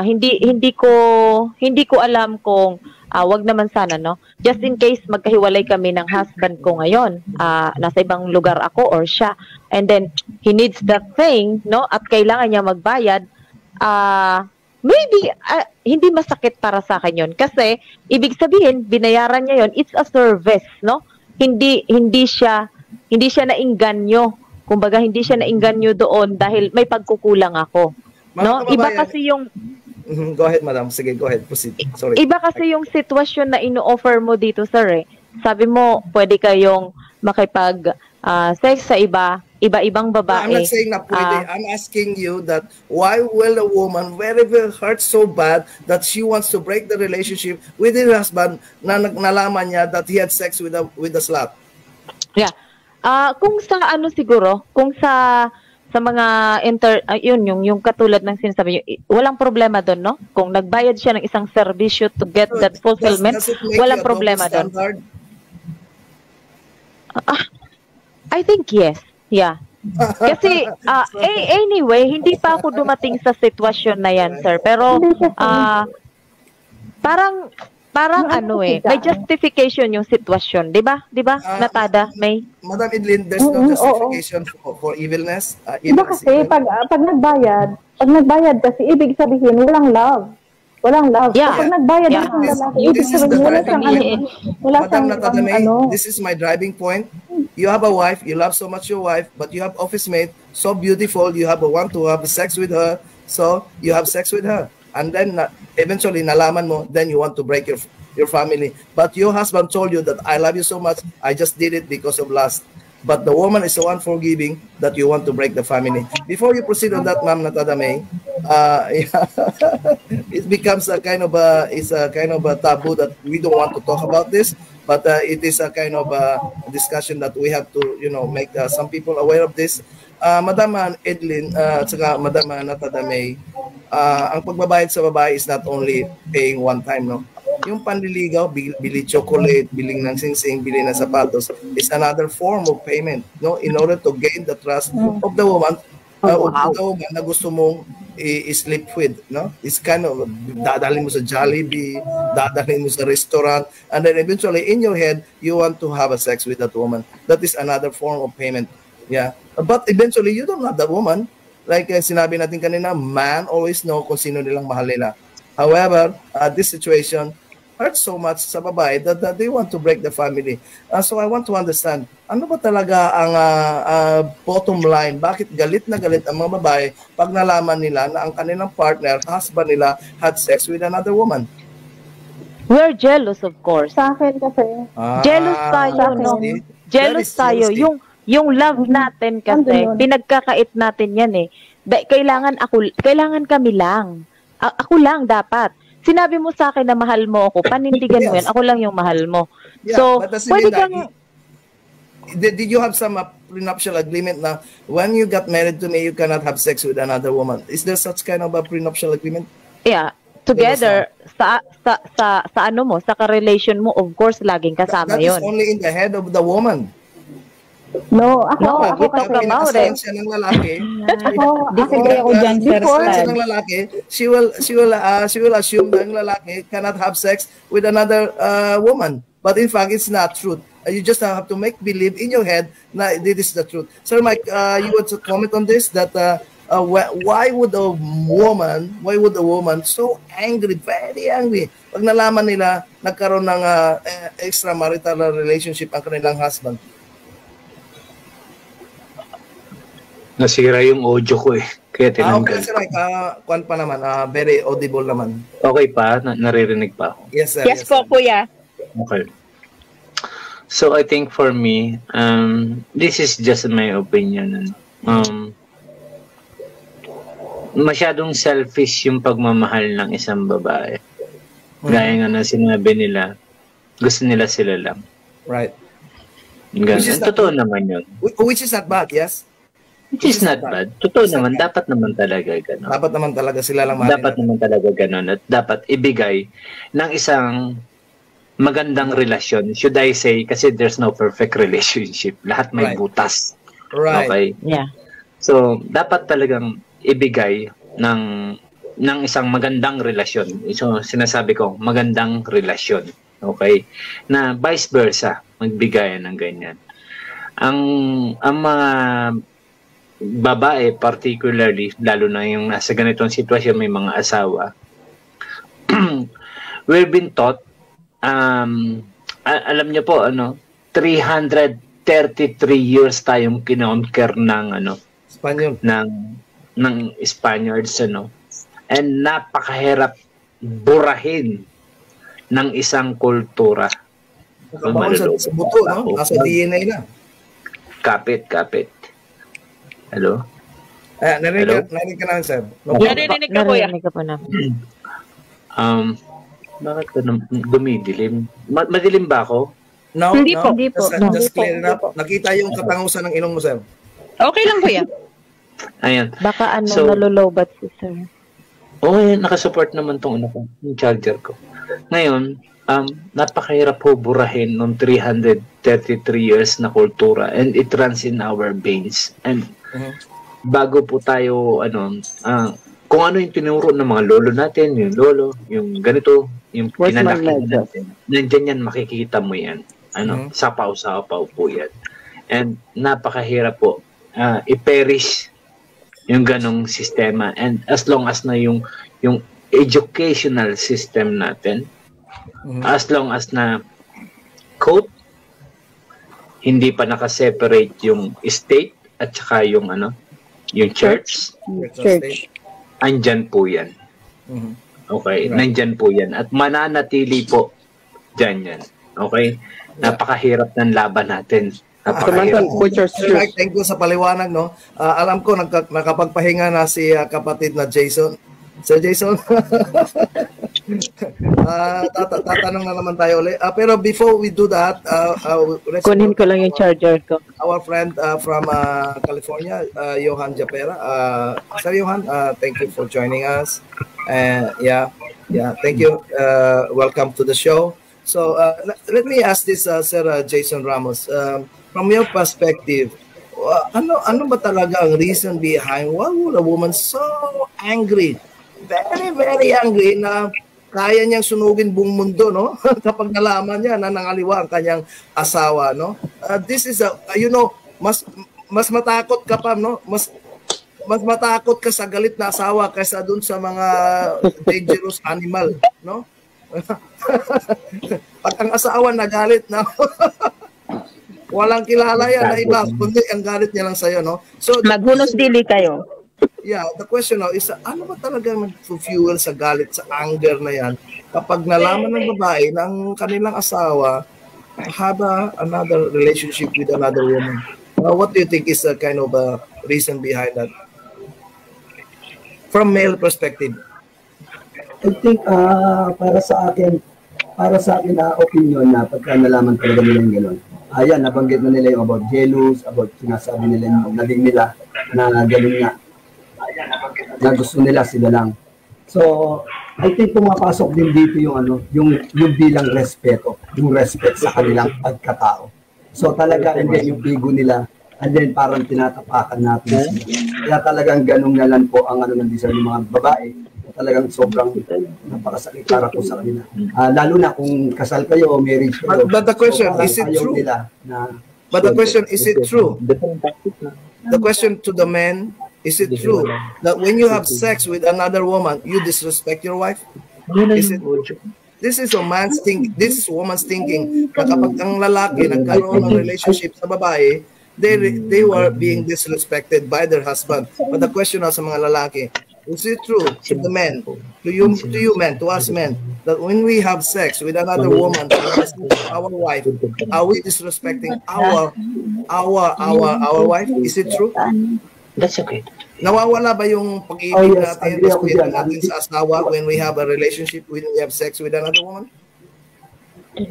hindi ko alam kung wag naman sana, no? Just in case magkahiwalay kami ng husband ko ngayon, nasa ibang lugar ako or siya, and then he needs that thing, no? At kailangan niya magbayad, maybe hindi masakit para sa akin yun. Kasi ibig sabihin, binayaran niya yun, it's a service, no? Hindi siya naingganyo. Kumbaga, hindi siya naingganyo doon dahil may pagkukulang ako. No? Iba kasi yung... Go ahead, madam. Sige, go ahead. Proceed. Sorry. Iba kasi yung sitwasyon na ino-offer mo dito, sir. Sabi mo, pwede kayong makipag-sex sa iba-ibang babae. I'm not saying na pwede. I'm asking you that why will a woman very hurt so bad that she wants to break the relationship with her husband na nalaman niya that he had sex with a slut? Yeah. Kung sa siguro, kung sa mga yung katulad ng sinasabi niyo, walang problema doon, no? Kung nagbayad siya ng isang serbisyo to get that fulfillment, walang problema doon. I think yes. Yeah. Kasi anyway, hindi pa ako dumating sa sitwasyon na yan, sir. Pero parang may justification yung sitwasyon, 'di ba? 'Di ba? Natada, may. Madam Edlin, there's no justification for evilness. Iba kasi pag nagbayad kasi ibig sabihin walang love. Walang love. Yeah. Pag nagbayad ng lalaki, ibig sabihin wala siyang This is my driving point. You have a wife, you love so much your wife, but you have office mate, so beautiful, you want to have sex with her, so you have sex with her. And then eventually nalaman mo, then you want to break your family. But your husband told you that I love you so much, I just did it because of lust. But the woman is so unforgiving that you want to break the family. Before you proceed on that, Ma'am Natada May, it becomes a kind of a taboo that we don't want to talk about this. But it is a kind of a discussion that we have to, make some people aware of this. Madam Edlin at saka Madam Natada May, ang pagbabayad sa babae is not only paying one time, no? Yung panliligaw, bili chocolate, biling ng singsing, bili ng sapatos is another form of payment, no? In order to gain the trust of the woman, na gusto mong i-sleep with, no? It's kind of dadalhin mo sa Jollibee, dadalhin mo sa restaurant, and then eventually in your head you want to have a sex with that woman. That is another form of payment. Yeah. But eventually you don't love that woman. Like sinabi natin kanina, man always know kung sino nilang mahal nila. However, this situation hurts so much sa babae that they want to break the family. So I want to understand, ano ba talaga ang bottom line? Bakit galit na galit ang mga babae pag nalaman nila na ang kanilang partner, husband nila, had sex with another woman? We're jealous, of course. Sa akin kasi. Jealous tayo, no? Jealous tayo. Yung love natin kasi, pinagkakait natin yan eh. Kailangan kami lang. Ako lang dapat. Sinabi mo sa akin na mahal mo ako, panindigan mo yan, ako lang yung mahal mo. Yeah, so, pwede kang... Did you have some prenuptial agreement na when you got married to me, you cannot have sex with another woman? Is there such kind of a prenuptial agreement? Yeah. Together, sa ano mo, sa ka-relation mo, of course, laging kasama yun. That is only in the head of the woman. No, ako talk about it. Siya ng lalaki. Disagree ako dyan, sir. Siya ng lalaki, she will assume na ang lalaki cannot have sex with another woman. But in fact, it's not true. You just have to make believe in your head na this is the truth. Sir Mike, you want to comment on this? That why would a woman so angry, very angry, pag nalaman nila nagkaroon ng extramarital relationship ang kanilang husband? Nasira yung audio ko eh. Kaya tinanggal. Okay, sir. Kwan pa naman. Very audible naman. Okay pa? Naririnig pa ako? Yes, sir. Yes po, kuya. Okay. So, I think for me, this is just my opinion. Masyadong selfish yung pagmamahal ng isang babae. Gaya nga na sinabi nila, gusto nila sila lang. Right. Ganun. Totoo naman yun. Which is not bad, yes? Which is not bad. Totoo naman, dapat naman talaga gano'n. Dapat naman talaga sila lang mahalin. Dapat naman talaga gano'n at dapat ibigay ng isang magandang relasyon. Should I say, kasi there's no perfect relationship. Lahat may butas. Right. Okay? Yeah. So, dapat talagang ibigay ng ng isang magandang relasyon. So, sinasabi ko, magandang relasyon. Okay? Na vice versa, magbigayan ng ganyan. Ang mga babae, particularly, lalo na yung nasa ganitong sitwasyon, may mga asawa, we've been taught, alam niyo po, 333 years tayong kinonquer ng Espanyol, ng Spaniards, and napakahirap burahin ng isang kultura. Nakabaon sa buto, no? Nasa DNA na. Kapit. Hello? Narinig ka namin, sir. Narinig ka, kuya. Narinig ka po na. Bakit ka dumidilim? Madilim ba ako? No, Hindi po. Just clear it up. Nakita yung katangusan ng ilong mo, sir. Okay lang, kuya. Ayan. Baka nalulobat si sir. Nakasupport naman tong yung charger ko. Ngayon, napakahirap po burahin ng 333 years na kultura, and it runs in our veins. And bago po tayo, kung ano yung tinuro ng mga lolo natin, yung lolo, yung ganito, yung pinalaki natin, nandiyan yan, makikita mo yan. Sapaw-sapaw po yan. And napakahirap po i-perish yung ganong sistema. And as long as na yung educational system natin, as long as na quote, hindi pa nakaseparate yung state at saka yung church. Andyan po yan. Okay, nandyan po yan. At mananatili po dyan yan. Okay? Napakahirap ng laban natin. Napakahirap. Thank you sa paliwanag, no? Alam ko, nakapagpahinga na si kapatid na Jason. Sir Jason, tatanong na naman tayo ulit. Pero before we do that, kunin ko lang yung charger ko. Our friend from California, Johan Japera. Sir Johan, thank you for joining us. Thank you. Welcome to the show. So let me ask this, Sir Jason Ramos. From your perspective, ano ba talaga ang reason behind why would a woman so angry? Very, very angry na kaya niyang sunugin buong mundo, no? Kapag nalaman niya na nangaliwa ang kanyang asawa, no? This is mas matakot ka pa, no? Mas matakot ka sa galit na asawa kaysa dun sa mga dangerous animal, no? Pag ang asawa nagalit na walang kilala yan na iba, kundi ang galit niya lang sa'yo, no? So, maghunos dili kayo. Yeah, the question now is, ano ba talaga mag-fuel sa galit, sa anger na yan kapag nalaman ng babae ng kanilang asawa have another relationship with another woman? What do you think is the kind of reason behind that? From male perspective. I think para sa akin na opinion na pagka nalaman talaga nila yung gano'n. Ayan, nabanggit na nila yung about jealous, about sinasabi nila yung naging nila na gano'n nga. Na gusto nila sila lang. So, I think pumapasok din dito yung bilang respeto, yung respect sa kanilang pagkatao. So talaga, and then yung bigo nila, and then parang tinatapakan natin sila. Kaya talagang ganun na lang po ang nandito ng mga babae. Talagang sobrang napakasakit para po sa kanila. Lalo na kung kasal kayo o marriage kayo. But the question, is it true? But the question, is it true? The question to the men, is it true that when you have sex with another woman, you disrespect your wife? Is it? This is a man's thinking. This is woman's thinking. Na kapag ang lalaki nagkaroon ng relationship sa babae, they were being disrespected by their husband. But the question sa mga lalaki, is it true to the men, to you men, to us men, that when we have sex with another woman, our wife, are we disrespecting our wife? Is it true? That's okay. Nawawala ba yung pag-ibig natin, respeto natin sa asawa when we have a relationship, when we have sex with another woman? Hindi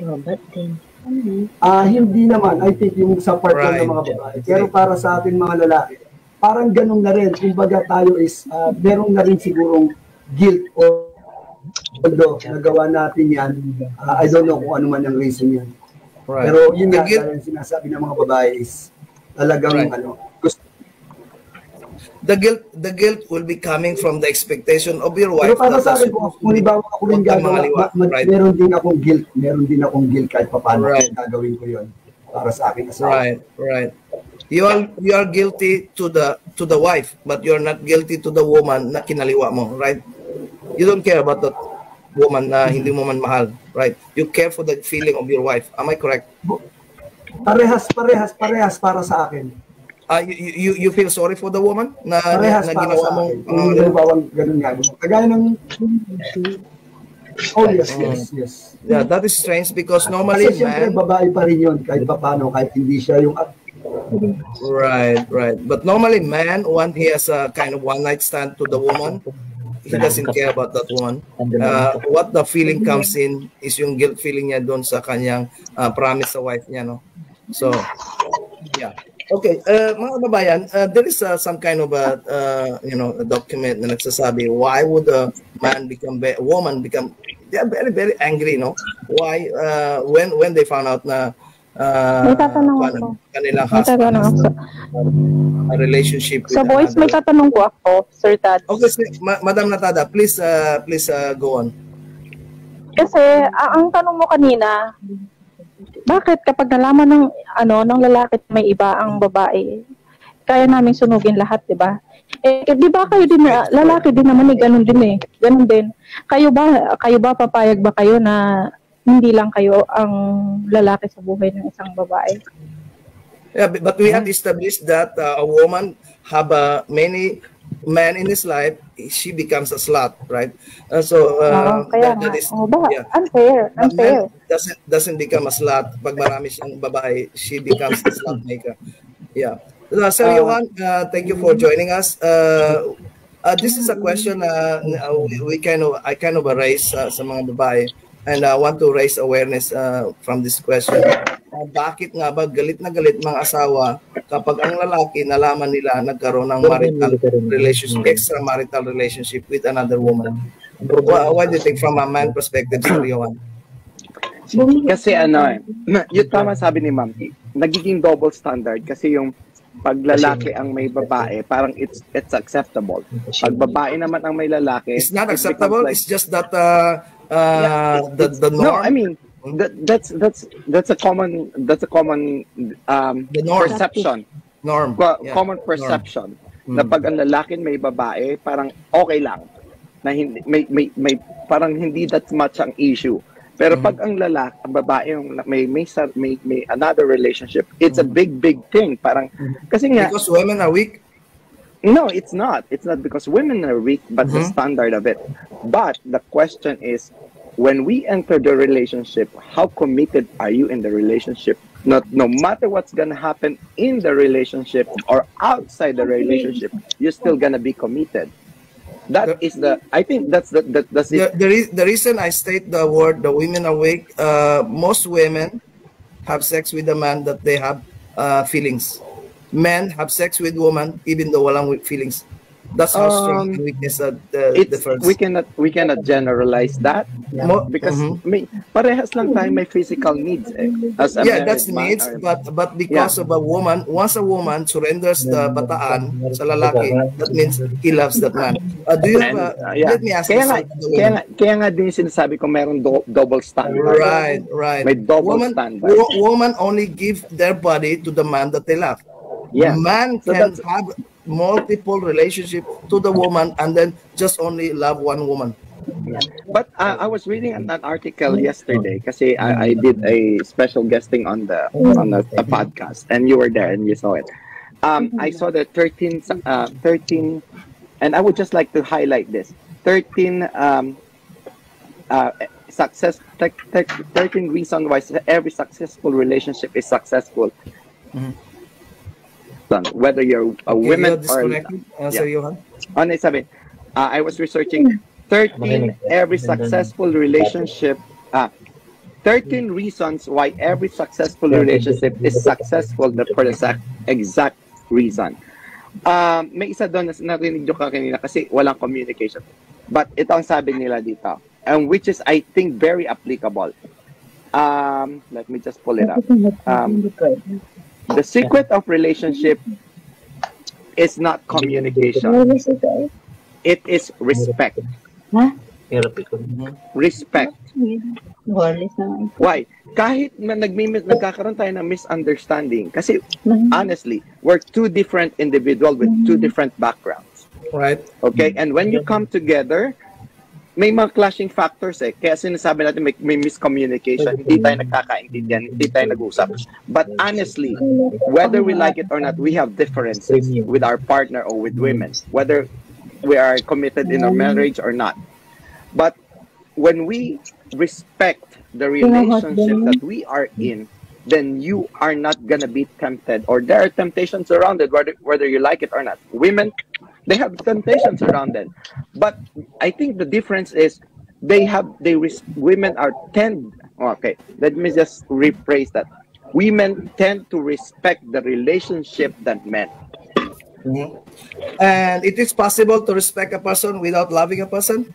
naman. I think yung sa part ng mga babae. Pero para sa atin mga lalaki, parang ganun na rin. Kumbaga tayo is, meron na rin sigurong guilt o although nagawa natin yan, I don't know kung ano man ang reason yan. Right. Pero yun nga, yung sinasabi ng mga babae is talagang the guilt will be coming from the expectation of your wife. Pero para sa akin, kung halimbawa ako rin gagawa, meron din akong guilt kahit paano gagawin ko yun para sa akin. Right. You are guilty to the wife, but you're not guilty to the woman na kinaliwa mo, right? You don't care about that woman na hindi mo man mahal, right? You care for the feeling of your wife. Am I correct? Parehas para sa akin. You feel sorry for the woman na ginawa mo? Ganun nga. Kagaya ng... Oh, yes. Yeah, that is strange because normally, kasi siyempre, babae pa rin yun kahit paano, kahit hindi siya yung... Right. But normally, man, when he has a kind of one-night stand to the woman, he doesn't care about that woman. What the feeling comes in is yung guilt feeling niya doon sa kanyang promise sa wife niya, no? So, yeah. Okay, mga kababayan, there is some kind of a document na nagsasabi why would a woman become they are very very angry, no? Why when they found out na kanilang husband a relationship with boys, may tatanong ko ako, Sir Tad. Okay, Madam Natada, please go on. Kasi ang tanong mo kanina, bakit kapag nalaman ng lalaki may iba ang babae, kaya naming sunugin lahat, 'di ba? Di ba kayo din lalaki din naman ganun din. Ganun din. Kayo ba papayag ba kayo na hindi lang kayo ang lalaki sa buhay ng isang babae? Yeah, but we have established that a woman have many men in his life, she becomes a slut, right? That is unfair. Doesn't become a slut. Pag marami siyang babae, she becomes a slut maker. Yeah. Sir Johan, thank you for joining us. This is a question I kind of raise sa mga babae, and I want to raise awareness from this question. Bakit nga ba galit na galit mga asawa kapag ang lalaki nalaman nila nagkaroon ng extramarital relationship with another woman? What do you think from a man perspective, Sir Johan? Kasi yung tama sabi ni Ma'am, nagiging double standard kasi yung pag lalaki ang may babae, parang it's acceptable. Pag babae naman ang may lalaki, it's not acceptable. It's just that the norm. No, I mean that's a common perception. Common perception na pag ang lalaki may babae, parang okay lang na hindi may parang hindi that much ang issue. Pero pag ang lalaki, ang babae yung may another relationship, it's a big thing. Parang kasi nga because women are weak. No, it's not. It's not because women are weak, but the standard of it. But the question is, when we enter the relationship, how committed are you in the relationship? No matter what's gonna happen in the relationship or outside the relationship, you're still gonna be committed. That is I think that's it. The reason I state the women are weak, most women have sex with a man that they have feelings. Men have sex with women even though walang feelings. That's how strong the weakness of the difference. We cannot generalize that because parehas lang tayo may physical needs. That's needs, but because of a woman, once a woman surrenders the bataan sa lalaki, that means he loves that man. Do you have let me ask you something. Kaya nga din sinasabi ko mayroong double standard. Right. May double standard. Woman only give their body to the man that they love. Yeah. Man can have multiple relationship to the woman and then just only love one woman. But I was reading an article yesterday kasi I did a special guesting on the podcast and you were there and you saw it. I saw the 13 and I would just like to highlight this 13 reasons why every successful relationship is successful. Whether you're a woman or I was researching 13 every successful relationship 13 reasons why every successful relationship is successful for the exact reason. May isa doon na narinig nyo ka kanina kasi walang communication. But ito ang sabi nila dito, and which is I think very applicable. Let me just pull it up. The secret of relationship is not communication. It is respect. Respect. Why? Kahit na nagkakaroon tayo ng misunderstanding, kasi honestly, we're two different individuals with two different backgrounds. Right. Okay? And when you come together, may mga clashing factors eh. Kaya sinasabi natin may miscommunication. Hindi tayo nagkakaintindihan, hindi tayo nag-usap. But honestly, whether we like it or not, we have differences with our partner or with women. Whether we are committed in our marriage or not. But when we respect the relationship that we are in, then you are not gonna be tempted, or there are temptations around it, whether you like it or not. Women, they have temptations around it, but I think the difference is women okay, let me just rephrase that. Women tend to respect the relationship than men. And it is possible to respect a person without loving a person?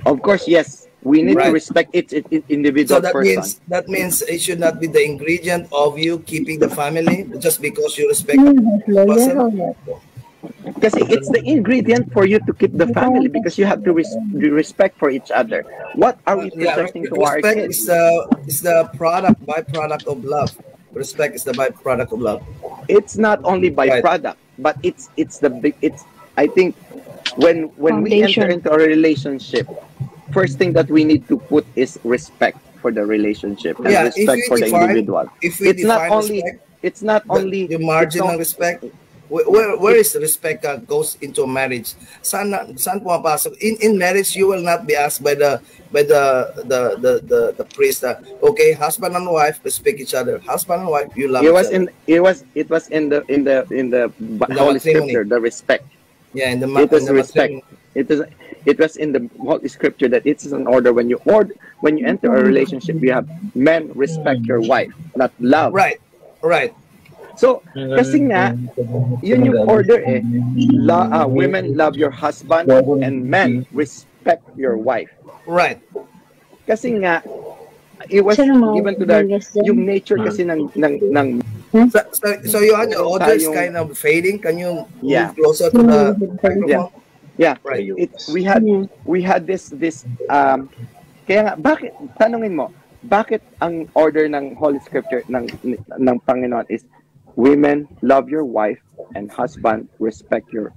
Of course, yes. We need to respect each individual person. That means it should not be the ingredient of you keeping the family just because you respect the person. Because it's the ingredient for you to keep the family, because you have to respect for each other. What are we projecting to our kids? Respect is the byproduct of love. Respect is the byproduct of love. It's not only byproduct, but it's I think when we enter into a relationship, first thing that we need to put is respect for the relationship and respect for the individual. It's not only the marginal respect. Where is the respect goes into a marriage? Saan pumapasok? In marriage, you will not be asked by the priest. Okay, husband and wife respect each other. Husband and wife, you love each other. It was in the Holy Scripture, the respect. Yeah, it was respect. It was in the Holy Scripture that it is an order when you enter a relationship, you have men respect your wife, not love. Right. So, kasi nga, yun yung order eh. Women love your husband and men respect your wife. Right. Kasi nga, it was given to yung nature kasi ng So your audio is kind of fading. Can you move closer to the microphone? Yeah. Right. We had this kaya nga, bakit, tanungin mo, bakit ang order ng Holy Scripture ng Panginoon is women love your wife and husband respect your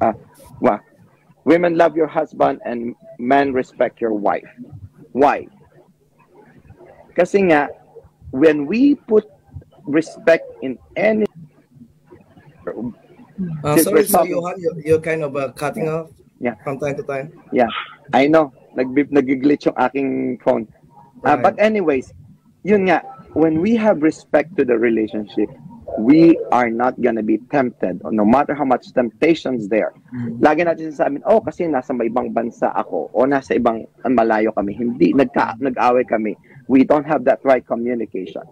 women love your husband and men respect your wife. Why? Kasi nga, when we put respect in any sorry, so you're kind of cutting off from time to time. Yeah, I know. Nag-glitch yung aking phone. But anyways, yun nga, when we have respect to the relationship, we are not gonna be tempted, no matter how much temptations there. Lagi natin sinasabi, kasi nasa may ibang bansa ako, o nasa ibang malayo kami, hindi, nag-away kami. We don't have that right communication.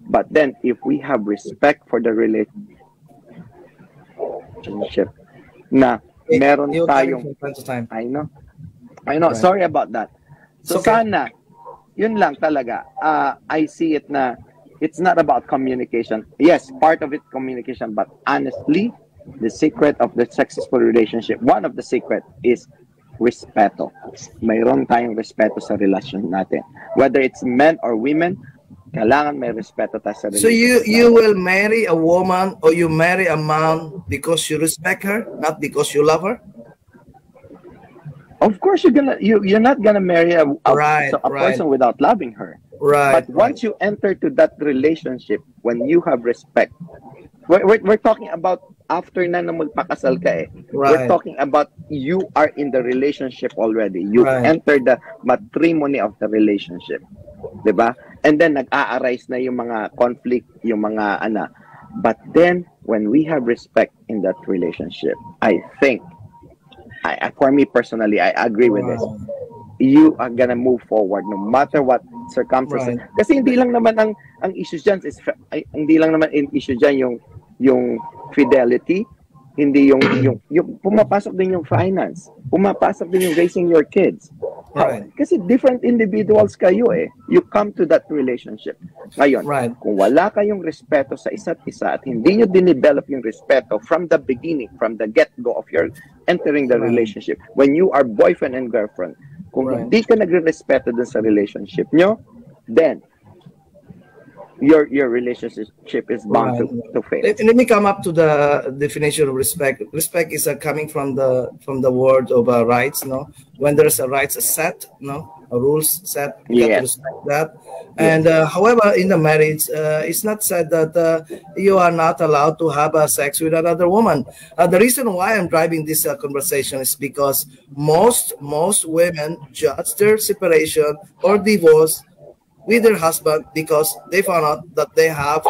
But then, if we have respect for the relationship, na meron tayong, I know, sorry about that. So sana, yun lang talaga, I see it na, it's not about communication. Yes, part of it communication, but honestly, the secret of the successful relationship, one of the secret is respeto. Mayroon tayong respeto sa relasyon natin. Whether it's men or women, kailangan may respeto tayo sa relasyon. So you will marry a woman or you marry a man because you respect her, not because you love her? Of course, you're not gonna marry a person without loving her. Right. But once you enter to that relationship, when you have respect, we're talking about after na magpakasal ka eh. We're talking about you are in the relationship already. You entered the matrimony of the relationship. Diba? And then nag-a-arise na yung mga conflict, yung mga But then, when we have respect in that relationship, I think, for me personally, I agree with this. You are gonna move forward no matter what circumstances. Kasi hindi lang naman ang issue diyan is yung fidelity, Hindi yung pumapasok din yung finance. Pumapasok din yung raising your kids. Right. Kasi different individuals kayo eh. You come to that relationship. Ngayon, kung wala kayong respeto sa isa't isa at hindi nyo dinevelop yung respeto from the beginning, from the get-go of your entering the relationship, when you are boyfriend and girlfriend, kung hindi ka nagre-respeto dun sa relationship nyo, then your relationship is bound to fail. Let me come up to the definition of respect. Respect is coming from the word of rights. No, when there's a rights set, a rules set, you have to respect that. And however, in the marriage, it's not said that you are not allowed to have sex with another woman. The reason why I'm driving this conversation is because most women judge their separation or divorce with their husband because they found out that they have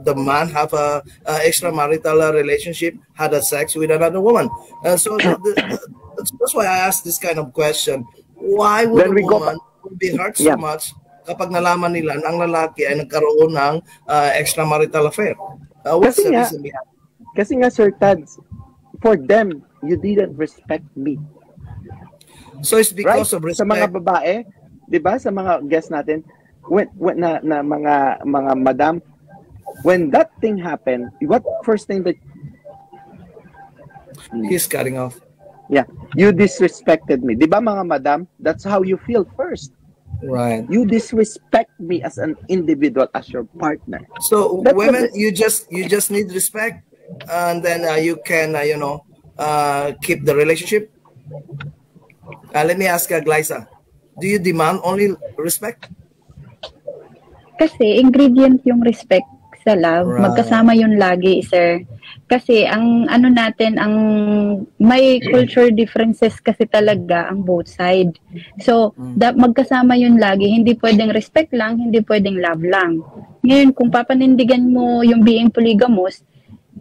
the man have a extramarital relationship, had a sex with another woman. So that's why I asked this kind of question. Why would a woman be hurt so much kapag nalaman nila na ang lalaki ay nagkaroon ng extramarital affair? What's the reason behind? Kasi nga, Sir Tads, for them, you didn't respect me. So it's because of respect. Sa mga babae, di ba, sa mga guests natin, when mga madam, when that thing happened, what first thing that he's cutting off? Yeah, you disrespected me. Di ba, mga madam? That's how you feel first. Right. You disrespect me as an individual, as your partner. So women, you just need respect, and then you can keep the relationship. Let me ask Glyza. Do you demand only respect? Kasi ingredient yung respect sa love. Right. Magkasama yun lagi, sir. Kasi ang ano natin, ang may culture differences kasi talaga ang both side. So, magkasama yun lagi. Hindi pwedeng respect lang, hindi pwedeng love lang. Ngayon, kung papanindigan mo yung being polygamous,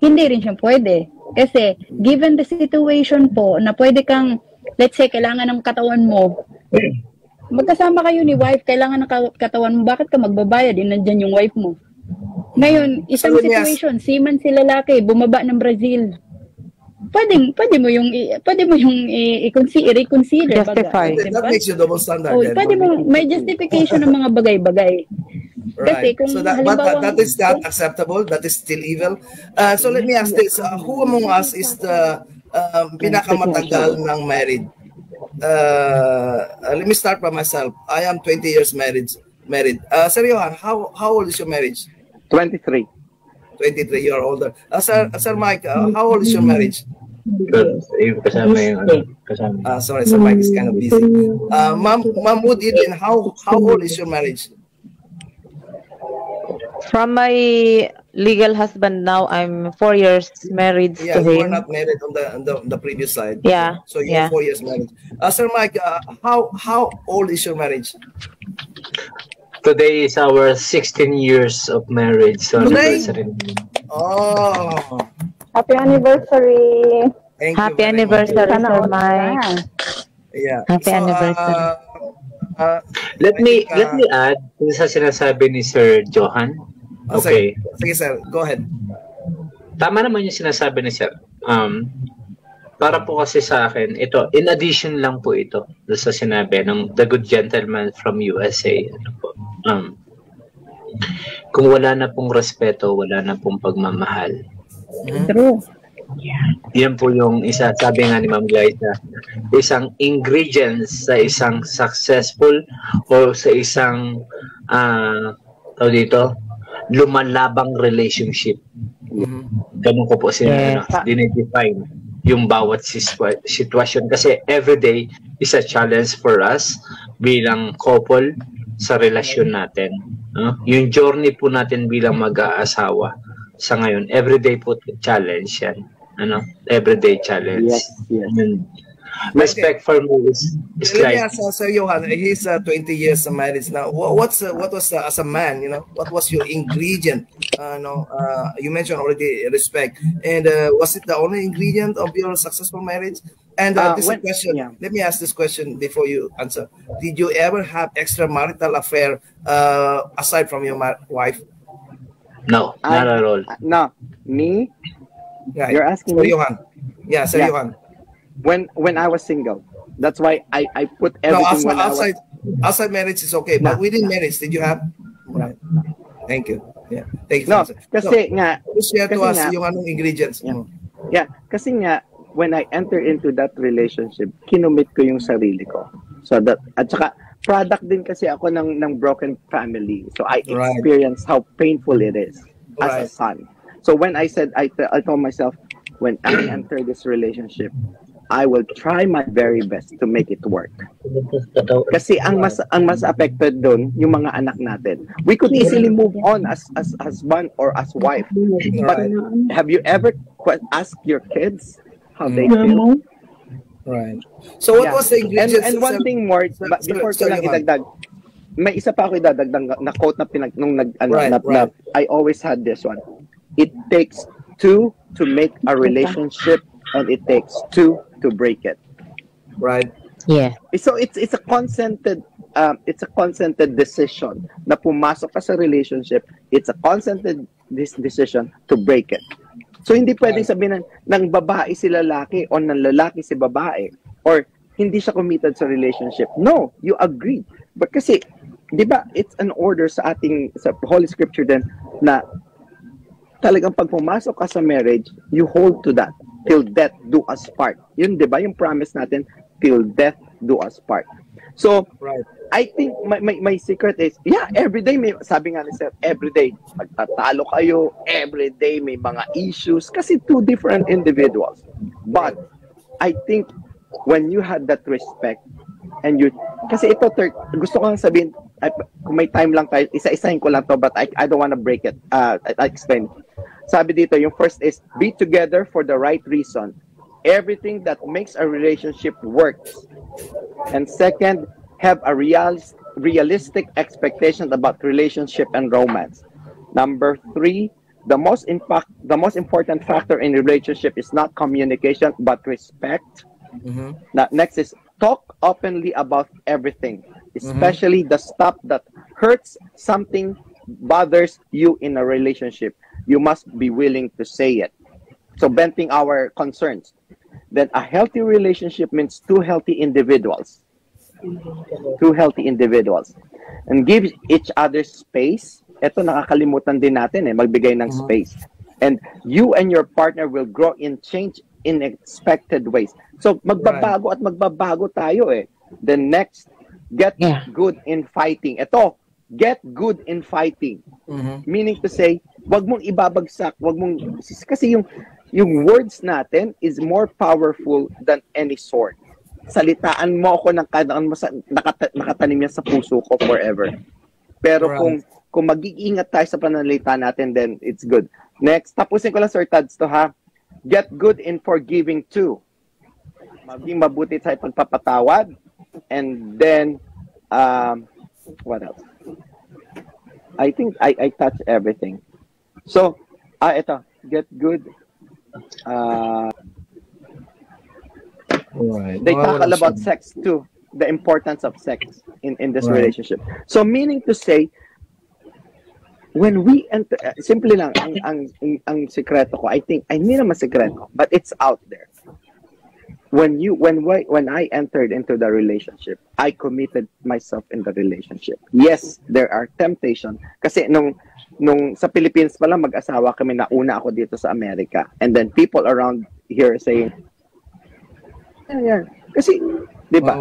hindi rin siya pwede. Kasi, given the situation po, na pwede kang, let's say, kailangan ng katawan mo, magkasama kayo ni wife, kailangan ng katawan mo, bakit ka magbabayad? Nandyan yung wife mo. Ngayon, isang situation, seaman si lalaki, bumaba ng Brazil. Pwede mo yung i-reconsider. Justify. That makes you double standard. Pwede mo, may justification ng mga bagay-bagay. Kasi kung so that is not acceptable, that is still evil. So let me ask this, who among us is the pinakamatagal ng married? Let me start by myself. I am 20 years married. Sir Johan, how old is your marriage? 23. 23, you are older. Sir Mike, how old is your marriage? Sorry, Sir Mike is kind of busy. Ma'am Wood Eden, how old is your marriage? From my legal husband now, I'm 4 years married to him. You were not married on the previous side. Yeah. So you're 4 years married. Sir Mike, how old is your marriage? Today is our 16 years of marriage. So anniversary. Oh. Happy anniversary. Happy anniversary, Sir Mike. Yeah. Happy anniversary. Let me add sa sinasabi ni Sir Johan. Okay. Sige sir, go ahead. Tama naman yung sinasabi ni Sir. Para po kasi sa akin, ito, in addition lang po ito sa sinabi ng The Good Gentleman from USA. Kung wala na pong respeto, wala na pong pagmamahal. True. Yan po yung isa, sabi nga ni Ma'am Glyza, isang ingredients sa isang successful o sa isang lumalabang relationship. Ganun ko po dinedefine yung bawat sitwasyon kasi everyday is a challenge for us bilang couple sa relasyon natin. Yung journey po natin bilang mag-aasawa sa ngayon, everyday po challenge yan. Everyday challenge. Yes. Respect for me is like... Let me ask Sir Johan, he's 20 years married now. What was as a man, what was your ingredient? You mentioned already respect. And was it the only ingredient of your successful marriage? And this is a question. Yeah. Let me ask this question before you answer. Did you ever have extramarital affair aside from your wife? No, not at all. No, me, Right. You're asking So, me? Johan. Yeah, Sir Yeah. Johan. When I was single, that's why I put No, everything when outside marriage is okay, but No. within marriage, did you have? Right. Thank you. Yeah. Thank you. No, for the answer. kasi So, nga, please share to kasi us nga- yung anong ingredients. Yeah, kasi nga, when I enter into that relationship, kinumit ko yung sarili ko. So that, at saka, product din kasi ako ng broken family. So I Right. experienced how painful it is as a Right. son. So when I said, I told myself, when I enter this relationship, I will try my very best to make it work. Kasi ang mas affected doon yung mga anak natin. We could easily move on as husband or as wife. But have you ever asked your kids how they feel? Right. So what was the ingredients? And one thing more, before ko lang idagdag, may isa pa ako idadagdag na quote na Right. I always had this one. It takes two to make a relationship, and it takes two to break it. Right. Yeah. So it's a consented decision na pumasok ka sa relationship. It's a consented decision to break it. So hindi pwedeng sabihin ng babae si lalaki o ng lalaki si babae or hindi siya committed sa relationship. No, you agree. But kasi, di ba, it's an order sa Holy Scripture din na talagang pag pumasok ka sa marriage, you hold to that till death do us part. Yun, di ba, yung promise natin, till death do us part. So, right. I think my secret is, yeah, every day, sabi nga ni Sir, every day, magtatalo kayo, every day may mga issues, kasi two different individuals. But, I think, when you had that respect, and you, kasi ito, gusto ko lang sabihin, kung may time lang tayo, isa-isahin ko lang to, but I don't wanna break it. I explain. Sabi dito, yung first is, be together for the right reason. Everything that makes a relationship works. And second, have a realistic expectation about relationship and romance. Number 3, the most important factor in a relationship is not communication, but respect. Next is, talk openly about everything, especially the stuff that hurts, something bothers you in a relationship. You must be willing to say it. So venting our concerns. Then a healthy relationship means two healthy individuals. And give each other space. Ito nakakalimutan din natin magbigay ng space. And you and your partner will grow and change in expected ways. So magbabago at magbabago tayo Then next, get good in fighting. Ito, get good in fighting. Meaning to say, wag mong ibabagsak, kasi yung words natin is more powerful than any sword. Salitaan mo ako nakatanim yan sa puso ko forever. Pero kung mag-iingat tayo sa pananalita natin, then it's good. Next, tapusin ko lang, Sir Tads, to ha. Get good in forgiving too. Maging mabuti sa pagpapatawad. And then, what else? I think I touched everything. So, ito, get good. Right. They talk about sex too, the importance of sex in this relationship. So, meaning to say, when we enter, simple lang, ang sekreto ko, I think, hindi naman sekreto, but it's out there. When I entered into the relationship, I committed myself in the relationship. Yes, there are temptation. Kasi nung sa Philippines pa lang mag-asawa kami, nauna ako dito sa Amerika. And then people around here saying, kasi, di ba?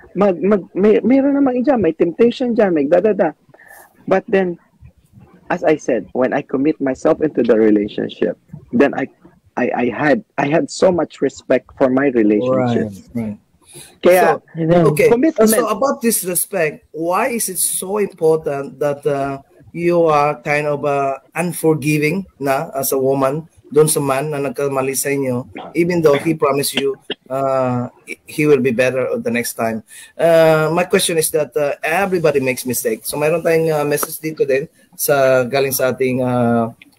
Mayroon namang dyan, may temptation dyan, may da-da-da. But then, as I said, when I commit myself into the relationship, then I had so much respect for my relationship. Right. Kaya, commitment. So about this respect, why is it so important that you are kind of unforgiving na as a woman doon sa man na nagkamali sa inyo, even though he promised you he will be better the next time? My question is that everybody makes mistakes. So mayroon tayong message dito din sa galing sa ating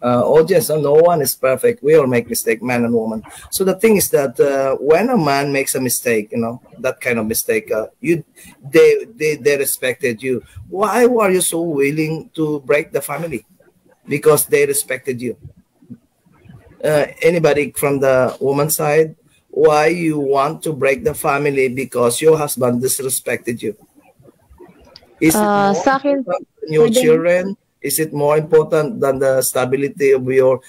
audience. No one is perfect. We all make mistake, man and woman. So the thing is that when a man makes a mistake, that kind of mistake, they respected you. Why were you so willing to break the family? Because they respected you. anybody from the woman's side, why you want to break the family because your husband disrespected you? Is it more Sa akin, important than your children? Is it more important than the stability of your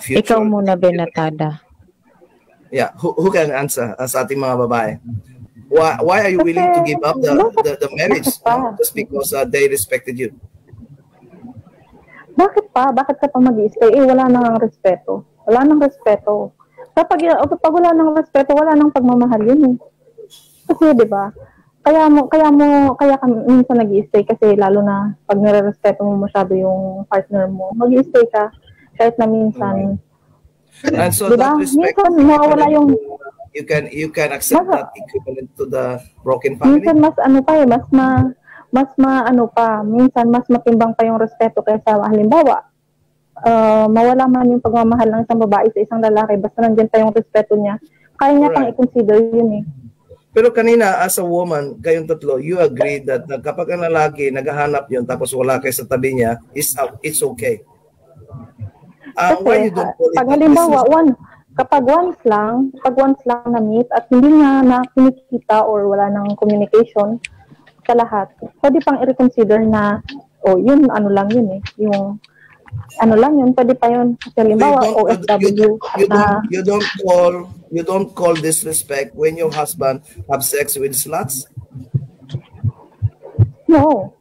future? ikaw muna, Benatada. Yeah, who can answer sa ating mga babae? Why are you willing to give up the marriage just because they respected you? Bakit pa? Bakit ka pa mag-i-stay? Wala nang respeto. Wala nang respeto. Pag wala nang respeto, wala nang pagmamahal yun. Kasi, di ba? Kaya ka minsan nag-i-stay kasi lalo na pag nire-respeto mo masyado yung partner mo, mag-i-stay ka kahit na minsan. And so diba? that respect, Minsan mawawala yung you can accept that equivalent to the broken family. minsan mas ano pa minsan mas matimbang pa yung respeto kaysa halimbawa mawala man yung pagmamahal ng isang babae sa isang lalaki basta nandiyan pa yung respeto niya, kaya niya pang i-consider yun eh. Pero kanina, as a woman, kayong tatlo, you agree that kapag ang lalaki naghahanap yun tapos wala kayo sa tabi niya, it's okay. Why you don't call it pag halimbawa, kapag once lang na-meet at hindi nga na kinikita or wala nang communication sa lahat, pwede pang i-reconsider na, yun, ano lang yun eh, yung ano lang yun, pwede pa yun. Kasi halimbawa, OFW. You don't call disrespect when your husband have sex with sluts? No.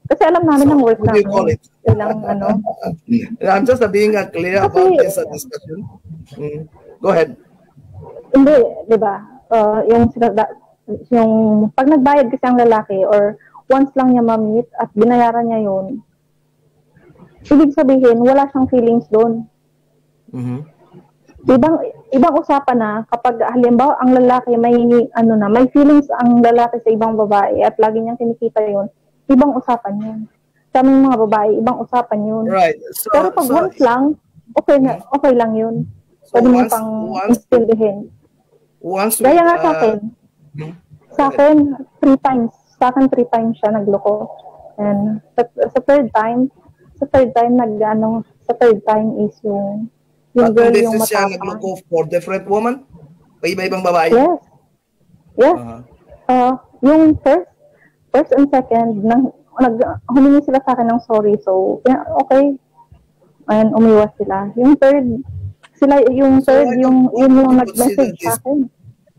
Kasi alam namin ang work namin. Call it? Ilang ano. I'm just being clear about this discussion. Go ahead. Hindi, di ba? Yung pag nagbayad kasi ang lalaki or once lang niya ma-meet at binayaran niya yun, ibig sabihin, wala siyang feelings doon. Ibang usapan na kapag halimbawa ang lalaki may feelings ang lalaki sa ibang babae at lagi niyang kinikita yun, ibang usapan yun. Sa aming mga babae, ibang usapan yun. Right. Pero pag once lang, okay lang yun. Pwede mo pang instillihin. Gaya nga sa akin. Sa akin, 3 times. Sa akin, 3 times siya nagloko. And sa third time is yung girl yung matapang. Siya nagloko for different woman? Iba-ibang babae? Yes. Yung first and second, humingi sila sa akin ng sorry. So, okay. And umiwas sila. Yung third, yung nag-message sa akin.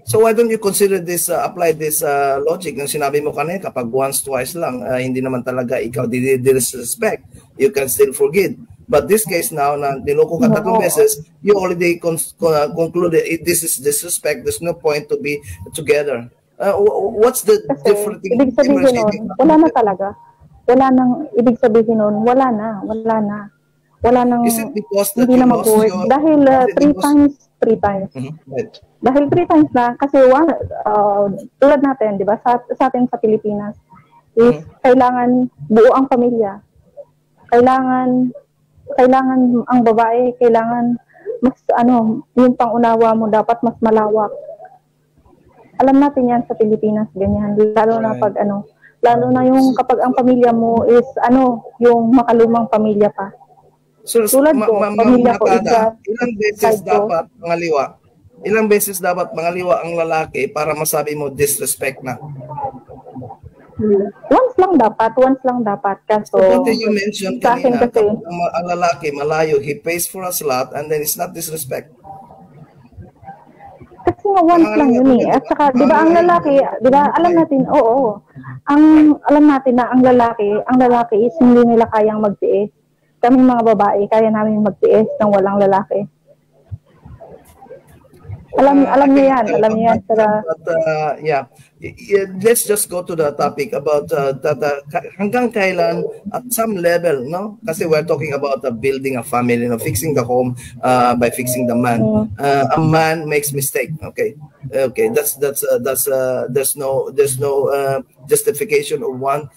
So why don't you consider this, apply this logic ng sinabi mo kanina, kapag once, twice lang, hindi naman talaga ikaw disrespect, you can still forgive. But this case now, na niloko ka 3 beses, you already concluded this is disrespect, there's no point to be together. What's the difference? Ibig sabihin nun, wala na talaga. Ibig sabihin nun, wala na. Wala nang, is it because hindi na mag-work. Dahil 3 times. Right. Dahil 3 times na, kasi tulad natin, di ba, sa atin sa Pilipinas, is kailangan buo ang pamilya. Kailangan ang babae, kailangan mas, yung pangunawa mo dapat mas malawak. Alam natin yan sa Pilipinas, ganyan. Lalo na pag, lalo na yung kapag ang pamilya mo is, yung makalumang pamilya pa. So, tulad ko, pamilya ko isa. Ilang beses dapat mangaliwa ang lalaki para masabi mo disrespect na? Once lang dapat. Kaso, what you mentioned kanina, ang lalaki malayo, he pays for a slot and then it's not disrespect. Kasi nga once lang yun eh. At saka, di ba ang lalaki, di ba alam natin, alam natin na ang lalaki is hindi nila kayang magtiis. Kaming mga babae, kaya namin magtiis ng walang lalaki. Alam niya yan. Let's just go to the topic about hanggang kailan at some level, no? Kasi we're talking about building a family, fixing the home by fixing the man. A man makes mistake, okay. That's there's no justification of one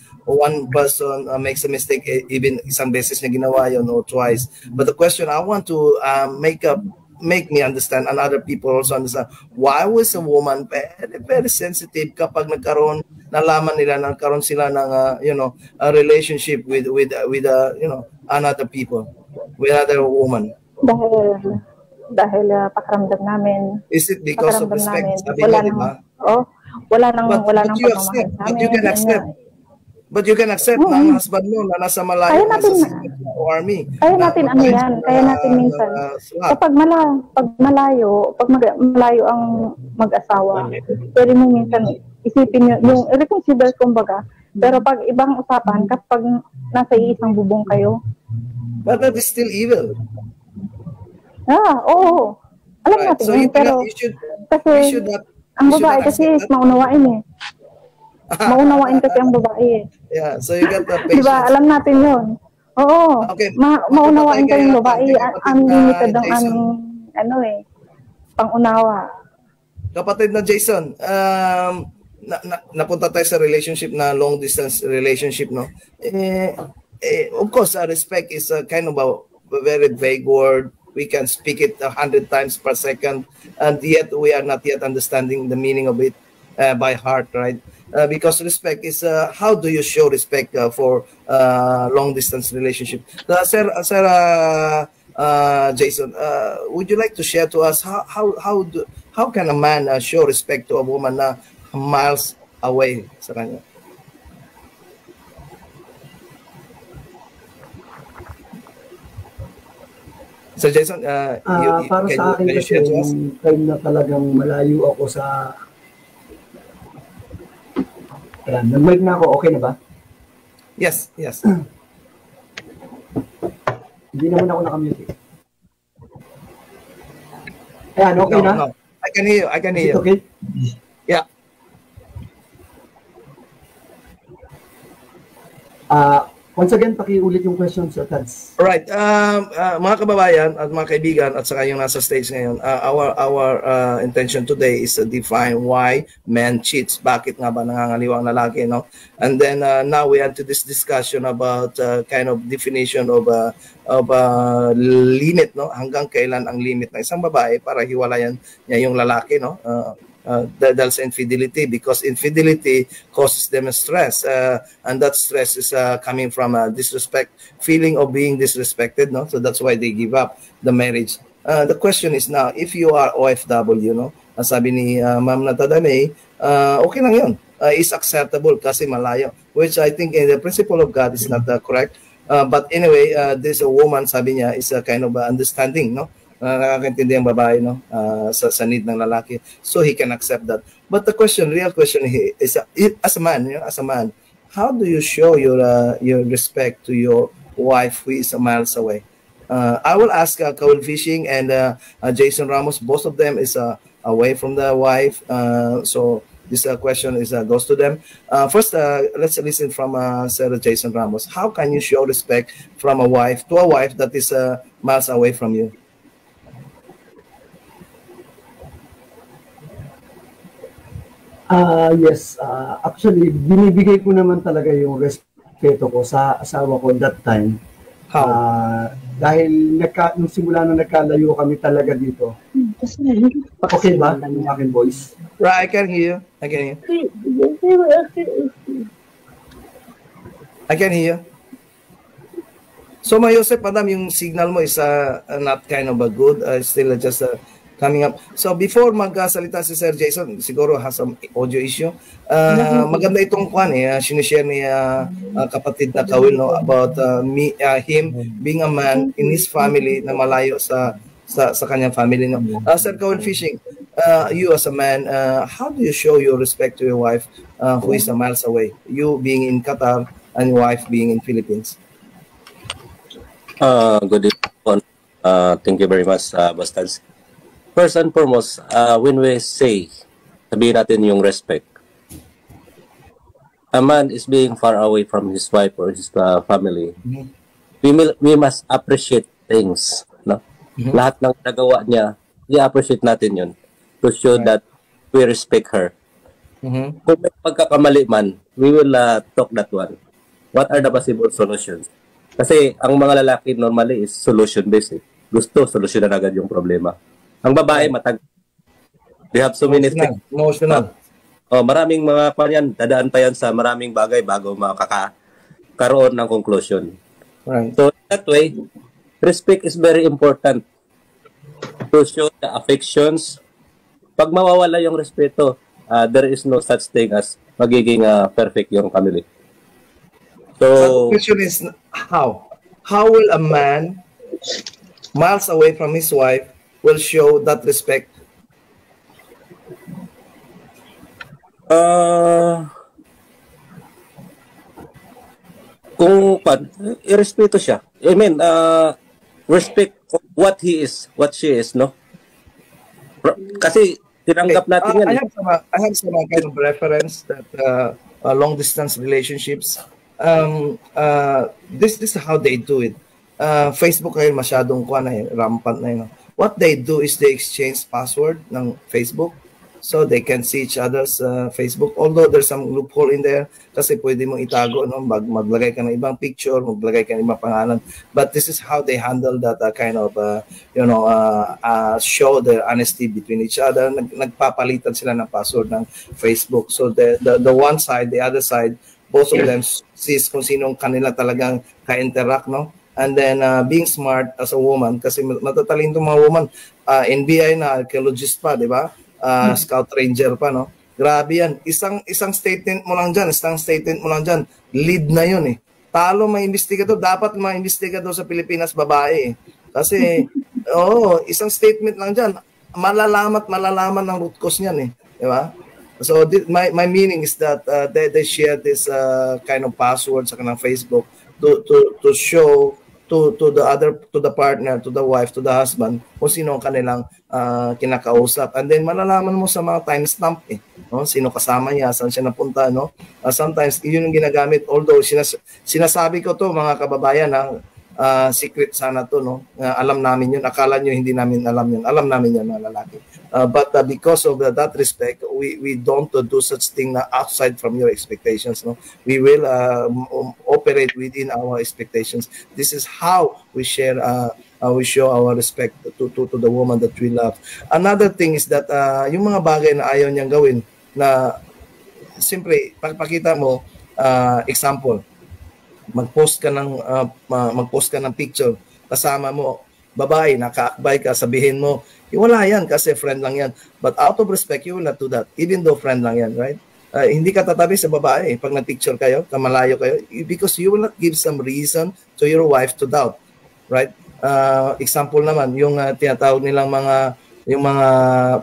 person makes a mistake, even isang beses na ginawa yun or twice. But the question I want to make me understand and other people also understand, why was a woman very, very sensitive kapag nalaman nila nagkaroon sila ng a relationship with another people, with another woman? dahil pakiramdam namin. Is it because of respect? Sabi Wala niya, di nang, ba? wala nang you pagmamahal accept, sa but amin. you can accept. But you can accept na ang husband mo na nasa malayo, Kaya natin, nasa army. Kaya natin ano yan, kaya natin minsan. Kapag malayo ang mag-asawa, pwede mo minsan isipin yung irreconcilable kumbaga. Pero pag ibang usapan, kapag nasa iisang bubong kayo. But that is still evil. Oo. Alam natin So yun, pero kasi ang babae kasi maunawain eh. Maunawain kasi ang babae eh. Yeah, so you got the patience. Diba, alam natin yun. Oo. Okay. Maunawain kayong babae. Unlimited ang aming, pangunawa. Kapatid na Jason, napunta tayo sa relationship na long distance relationship, no? Of course, respect is a kind of a very vague word. We can speak it 100 times per second, and yet we are not yet understanding the meaning of it by heart, right? Because respect is how do you show respect for long distance relationship? Sir Jason, would you like to share to us how can a man show respect to a woman na miles away sa kanya? Sir Jason, para sa akin kasi yung time na talagang malayo ako sa nag-mic na ako, okay na ba? Yes. Hindi naman ako nakamute. Ayan, okay na? No. I can hear you. Okay? Yeah. Once again, pakiulit yung question, Sir Tads. Alright, mga kababayan at mga kaibigan at saka yung nasa stage ngayon, our intention today is to define why men cheats. Bakit nga ba nangangaliwa ang lalaki, no? And then now we enter this discussion about kind of definition of limit, no? Hanggang kailan ang limit ng isang babae para hiwalayan niya yung lalaki, no? Dahil sa infidelity, because infidelity causes them stress, and that stress is coming from disrespect, feeling of being disrespected, no? So that's why they give up the marriage. The question is now, if you are OFW, no? Sabi ni Ma'am Natadame, okay lang yun. Is acceptable kasi malayo, which I think in the principle of God is not correct. But anyway, there's a woman, sabi niya, is a kind of understanding, no? Nakakaintindi ang babae, no? Sa need ng lalaki, so he can accept that. But the real question is, as a man, how do you show your respect to your wife who is miles away? I will ask Kawil Fishing and Jason Ramos. Both of them is away from the wife, so this question goes to them. First, let's listen from Sir Jason Ramos. How can you show respect from a wife to a wife that is miles away from you? Yes, actually, binibigay ko naman talaga yung respeto ko sa asawa ko that time. Dahil nung simula na nagkalayo kami talaga dito. Okay ba yung aking voice? Right, I can hear you. I can hear you. So, Ma Joseph, madam, yung signal mo is not kind of good. Still just coming up. So before magsalita si Sir Jason, siguro has some audio issue. Maganda itong kwan sinishare ni kapatid na Kawil, no, about him being a man in his family na malayo sa kanyang family, no. Sir Kawil Fishing, you as a man, how do you show your respect to your wife who is miles away? You being in Qatar and your wife being in Philippines. Good evening. Thank you very much, Bastans. First and foremost, when we say, sabihin natin yung respect, a man is being far away from his wife or his family. We must appreciate things, no? Lahat ng nagawa niya, i-appreciate natin yun to show that we respect her. Kung may pagkakamali man, we will talk that one. What are the possible solutions? Kasi ang mga lalaki normally is solution-based. Gusto, solusyonan agad yung problema. Ang babae, they have so many things. Emotional. Maraming mga panyan, dadaan pa yan sa maraming bagay bago makakaroon ng conclusion. Right. So that way, respect is very important. to show the affections. Pag mawawala yung respeto, there is no such thing as magiging perfect yung family. So, the question is how? How will a man miles away from his wife will show that respect? Kung irespeto siya. I mean, respect what he is, what she is, no? Kasi tinanggap natin yan. I have some kind of reference that long distance relationships. This is how they do it. Facebook ngayon masyadong rampant na yun. What they do is they exchange password ng Facebook so they can see each other's Facebook. Although there's some loophole in there kasi pwede mong itago, no? Maglagay ka ng ibang picture, maglagay ka ng ibang pangalan. But this is how they handle that kind of, show their honesty between each other. Nagpapalitan sila ng password ng Facebook. So the one side, the other side, both of them sees kung sinong kanila talagang ka-interact, no? And then being smart as a woman, kasi matatalino itong mga woman, NBI na, archaeologist pa, di ba? Scout ranger pa, no? Grabe yan. Isang statement mo lang dyan, lead na yun eh. Talo may investigador, dapat mga investigador sa Pilipinas babae eh. Kasi, isang statement lang dyan, malalaman ng root cause niyan eh. Di ba? So my meaning is that they share this kind of password sa kanang Facebook to show to the partner, to the wife, to the husband kung sino ang kanilang kinakausap. And then malalaman mo sa mga timestamp eh, no? Sino kasama niya, saan siya napunta, no? Sometimes yun yung ginagamit, although sinasabi ko to mga kababayan na secret sana to, no? Alam namin yun, akala nyo hindi namin alam yun, alam namin yun mga lalaki. But because of that respect, we don't do such thing na outside from your expectations, no? We will operate within our expectations. This is how we share, we show our respect to the woman that we love. Another thing is that yung mga bagay na ayaw niyang gawin, na simply pakita mo, example, mag-post ka ng picture, kasama mo babae, nakaakbay ka, sabihin mo, wala yan kasi friend lang yan. But out of respect, you will not do that, even though friend lang yan, right? Hindi ka tatabi sa babae pag na-picture kayo, kamalayo kayo, because you will not give some reason to your wife to doubt, right? Example naman, yung tinatawag nilang yung mga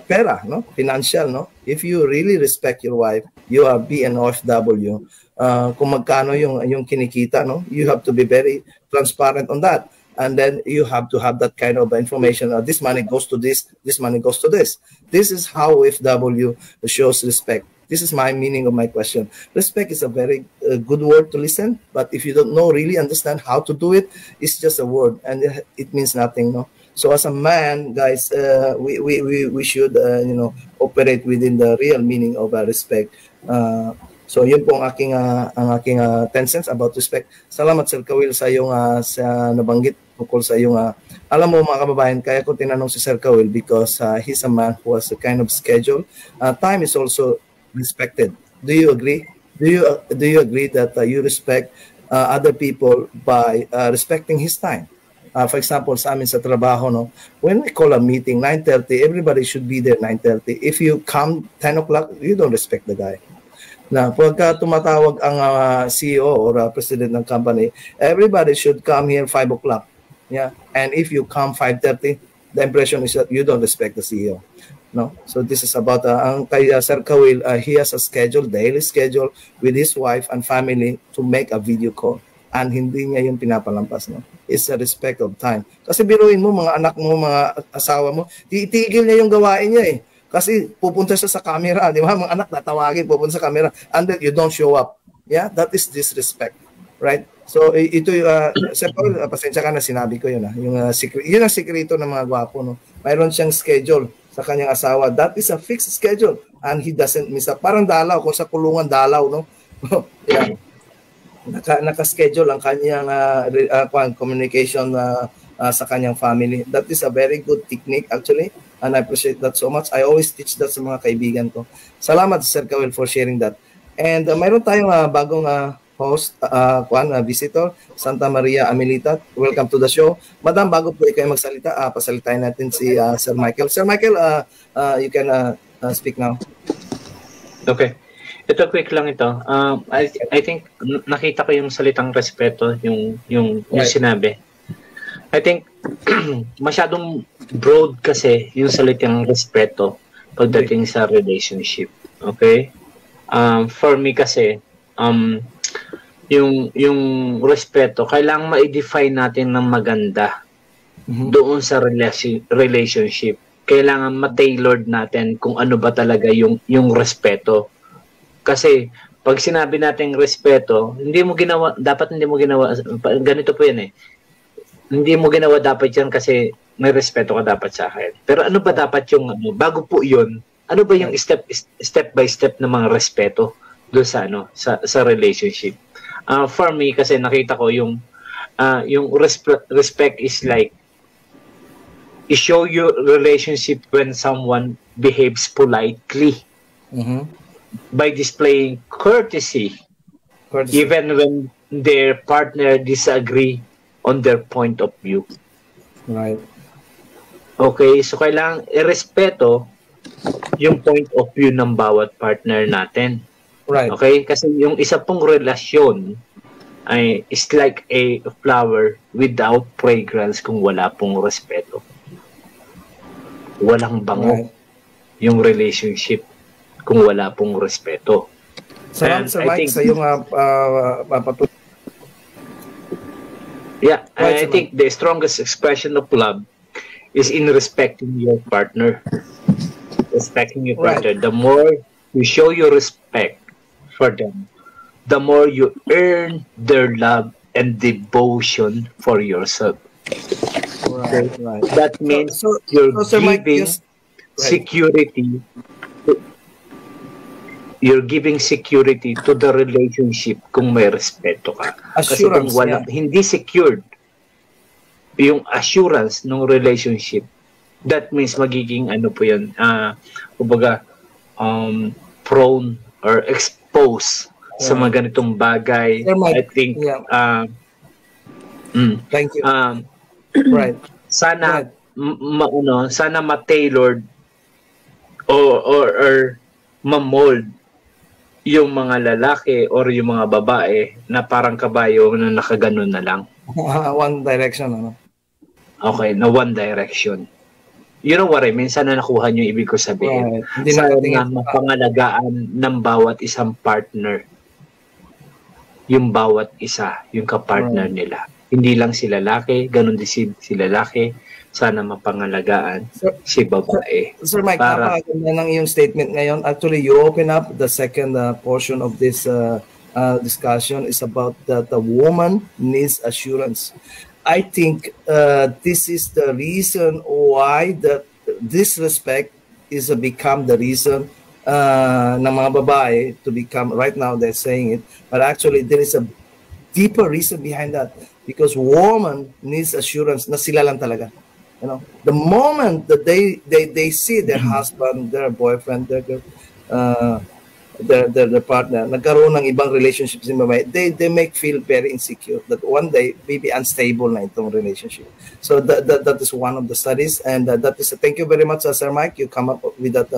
pera, no? Financial, no? If you really respect your wife, you are an OFW, kung magkano yung kinikita, no? You have to be very transparent on that. And then you have to have that kind of information. This money goes to this money goes to this. This is how OFW shows respect. This is my meaning of my question. Respect is a very good word to listen, but if you don't really understand how to do it, it's just a word and it means nothing, no? So as a man, guys, we should operate within the real meaning of respect. So yun po ang aking 10 cents about respect. Salamat Sir Kawil sa iyong sa nabanggit tungkol sa iyong alam mo mga kababayan, kaya ko tinanong si Sir Kawil because he's a man who has a kind of schedule. Time is also respected. Do you agree? Do you agree that you respect other people by respecting his time? For example, sa amin sa trabaho, no, when we call a meeting 9:30, everybody should be there 9:30. If you come 10 o'clock, you don't respect the guy. Na pagka tumatawag ang CEO or president ng company, everybody should come here 5 o'clock. Yeah, and if you come 5:30, the impression is that you don't respect the CEO. No, so this is about ang kay Sir Kawil, he has a schedule, daily schedule with his wife and family to make a video call, and hindi niya yung pinapalampas, no? It's a respect of time. Kasi biruin mo mga anak mo, mga asawa mo, titigil niya yung gawain niya eh. Kasi pupunta siya sa camera, di ba? Mga anak tatawagin, pupunta sa camera, and then you don't show up. Yeah, that is disrespect, right? So ito Sir Paul, pasensya ka na sinabi ko yun, yung yun ang sikreto ng mga gwapo, no? Mayroon siyang schedule sa kanyang asawa. That is a fixed schedule, and he doesn't miss up. Parang dalaw, kung sa kulungan dalaw, no? Yeah. Naka-schedule ang kanyang communication sa kanyang family. That is a very good technique actually, and I appreciate that so much. I always teach that sa mga kaibigan ko. Salamat Sir Kawil for sharing that. And mayroon tayong bagong host, visitor, Santa Maria Amelita. Welcome to the show. Madam, bago po ikaw magsalita, pasalitain natin si Sir Michael. Sir Michael, you can speak now. Okay. Ito, quick lang ito. I think, nakita ko yung salitang respeto, yung sinabi. I think, masyadong broad kasi yung salitang respeto pagdating sa relationship. Okay? For me kasi, yung respeto, kailangan ma-define natin ng maganda doon sa relationship. Kailangan ma-tailored natin kung ano ba talaga yung respeto. Kasi pag sinabi natin respeto, dapat hindi mo ginawa, ganito po yan eh. Hindi mo ginawa dapat yan kasi may respeto ka dapat sa akin. Pero ano ba dapat yung, bago po yun, ano ba yung step by step na mga respeto doon sa relationship? For me, kasi nakita ko yung respect is like, i-show your relationship when someone behaves politely by displaying courtesy, even when their partner disagree on their point of view. Right. Okay, so kailangan irespeto yung point of view ng bawat partner natin. Right. Okay, kasi yung isa pong relasyon ay is like a flower without fragrance kung wala pong respeto. Walang bango yung relationship kung wala pong respeto. Salamat Sir Mike sa iyong papatuloy. Yeah, I think the strongest expression of love is in respecting your partner. Respecting your partner. The more you show your respect for them, the more you earn their love and devotion for yourself. Right. That means you're giving security. You're giving security to the relationship kung may respeto ka. Kasi kung hindi secured yung assurance ng relationship, that means magiging kumbaga prone or exposed sa mga ganitong bagay. I think thank you. Right. Sana sana ma-tailored or ma-mold yung mga lalaki or yung mga babae na parang kabayo na nakaganon na lang. One direction, Okay, na one direction. You know what I mean? Sana nakuha nyo ibig ko sabihin. Sana mapangalagaan ng bawat isang partner. Yung bawat isa, yung kapartner nila. Hindi lang si lalaki, ganun din si lalaki. Sana mapangalagaan si babae. Sir Mike, napakaganda ng iyong statement ngayon. Actually, you open up the second portion of this discussion is about that the woman needs assurance. I think this is the reason why this respect is become the reason ng mga babae to become, right now they're saying it, but actually there is a deeper reason behind that because woman needs assurance na sila lang talaga. You know, the moment that they see their husband, their boyfriend, their partner, nagkaroon ng ibang relationships in babae, they make feel very insecure that one day maybe unstable na itong relationship. So that is one of the studies, and that is thank you very much, Sir Mike. You come up with that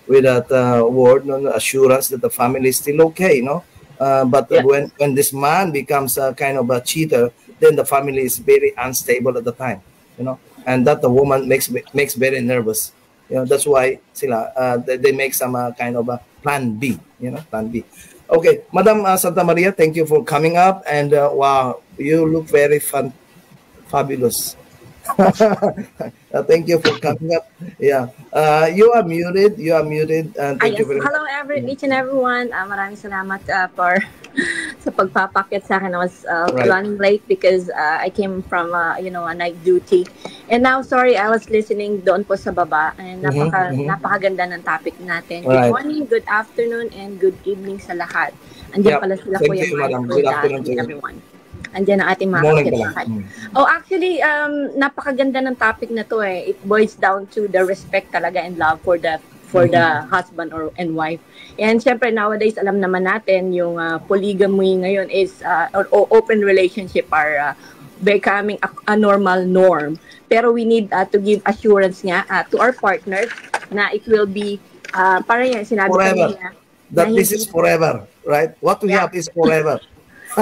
word, assurance that the family is still okay, no? But when this man becomes a kind of a cheater, then the family is very unstable at the time, you know. And that the woman makes very nervous. You know, that's why sila they make some kind of a plan B. You know, plan B. Okay, Madam Santa Maria, thank you for coming up. And wow, you look very fabulous. Thank you for coming up. Yeah, you are muted. Thank you very much. Hello, each and everyone. Maraming salamat for sa pagpapakyat sa akin. I was running late because I came from a night duty. And now, sorry, I was listening doon po sa baba. And napakaganda ng topic natin. Good morning, good afternoon, and good evening sa lahat. Andiyan pala sila po yung good afternoon to everyone. Andiyan ang ating mga kapitbahay. Oh, actually, napakaganda ng topic na to eh. It boils down to the respect talaga and love for the for the husband and wife. And syempre nowadays alam naman natin yung polygamy ngayon is or open relationship are becoming a normal norm. Pero we need to give assurance nga to our partners na it will be parang yan sinabi kanina that this is forever, right? What we have is forever.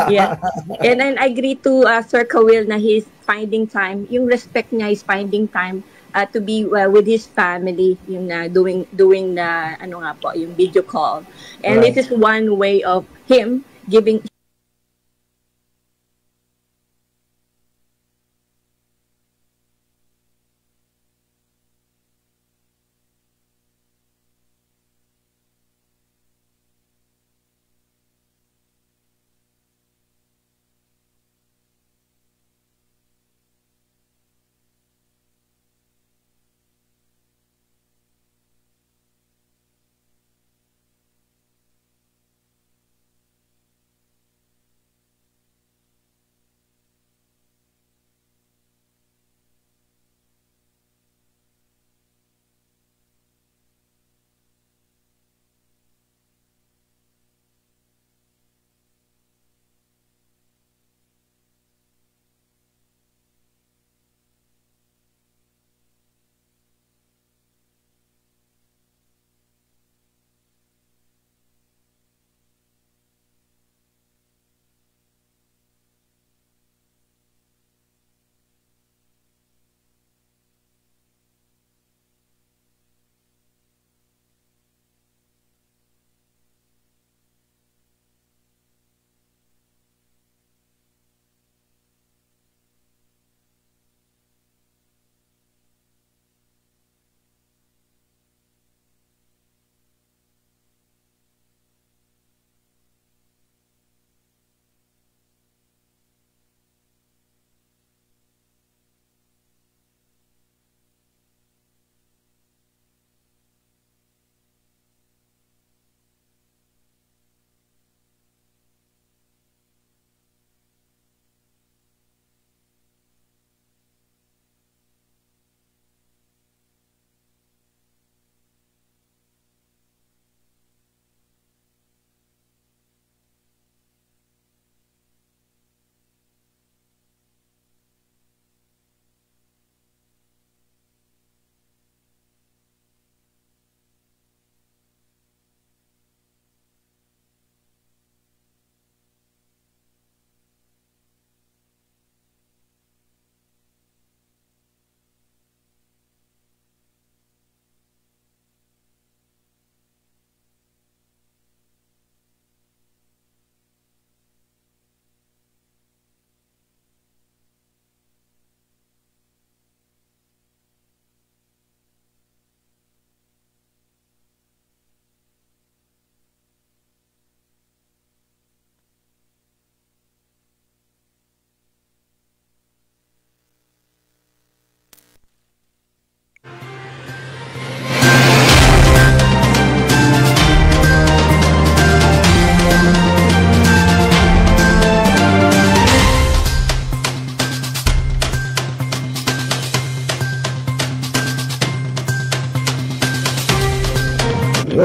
Yeah. And then I agree to Sir Kawil na he's finding time, yung respect niya is finding time to be with his family, yung doing na ano nga po, yung video call. And this is one way of him giving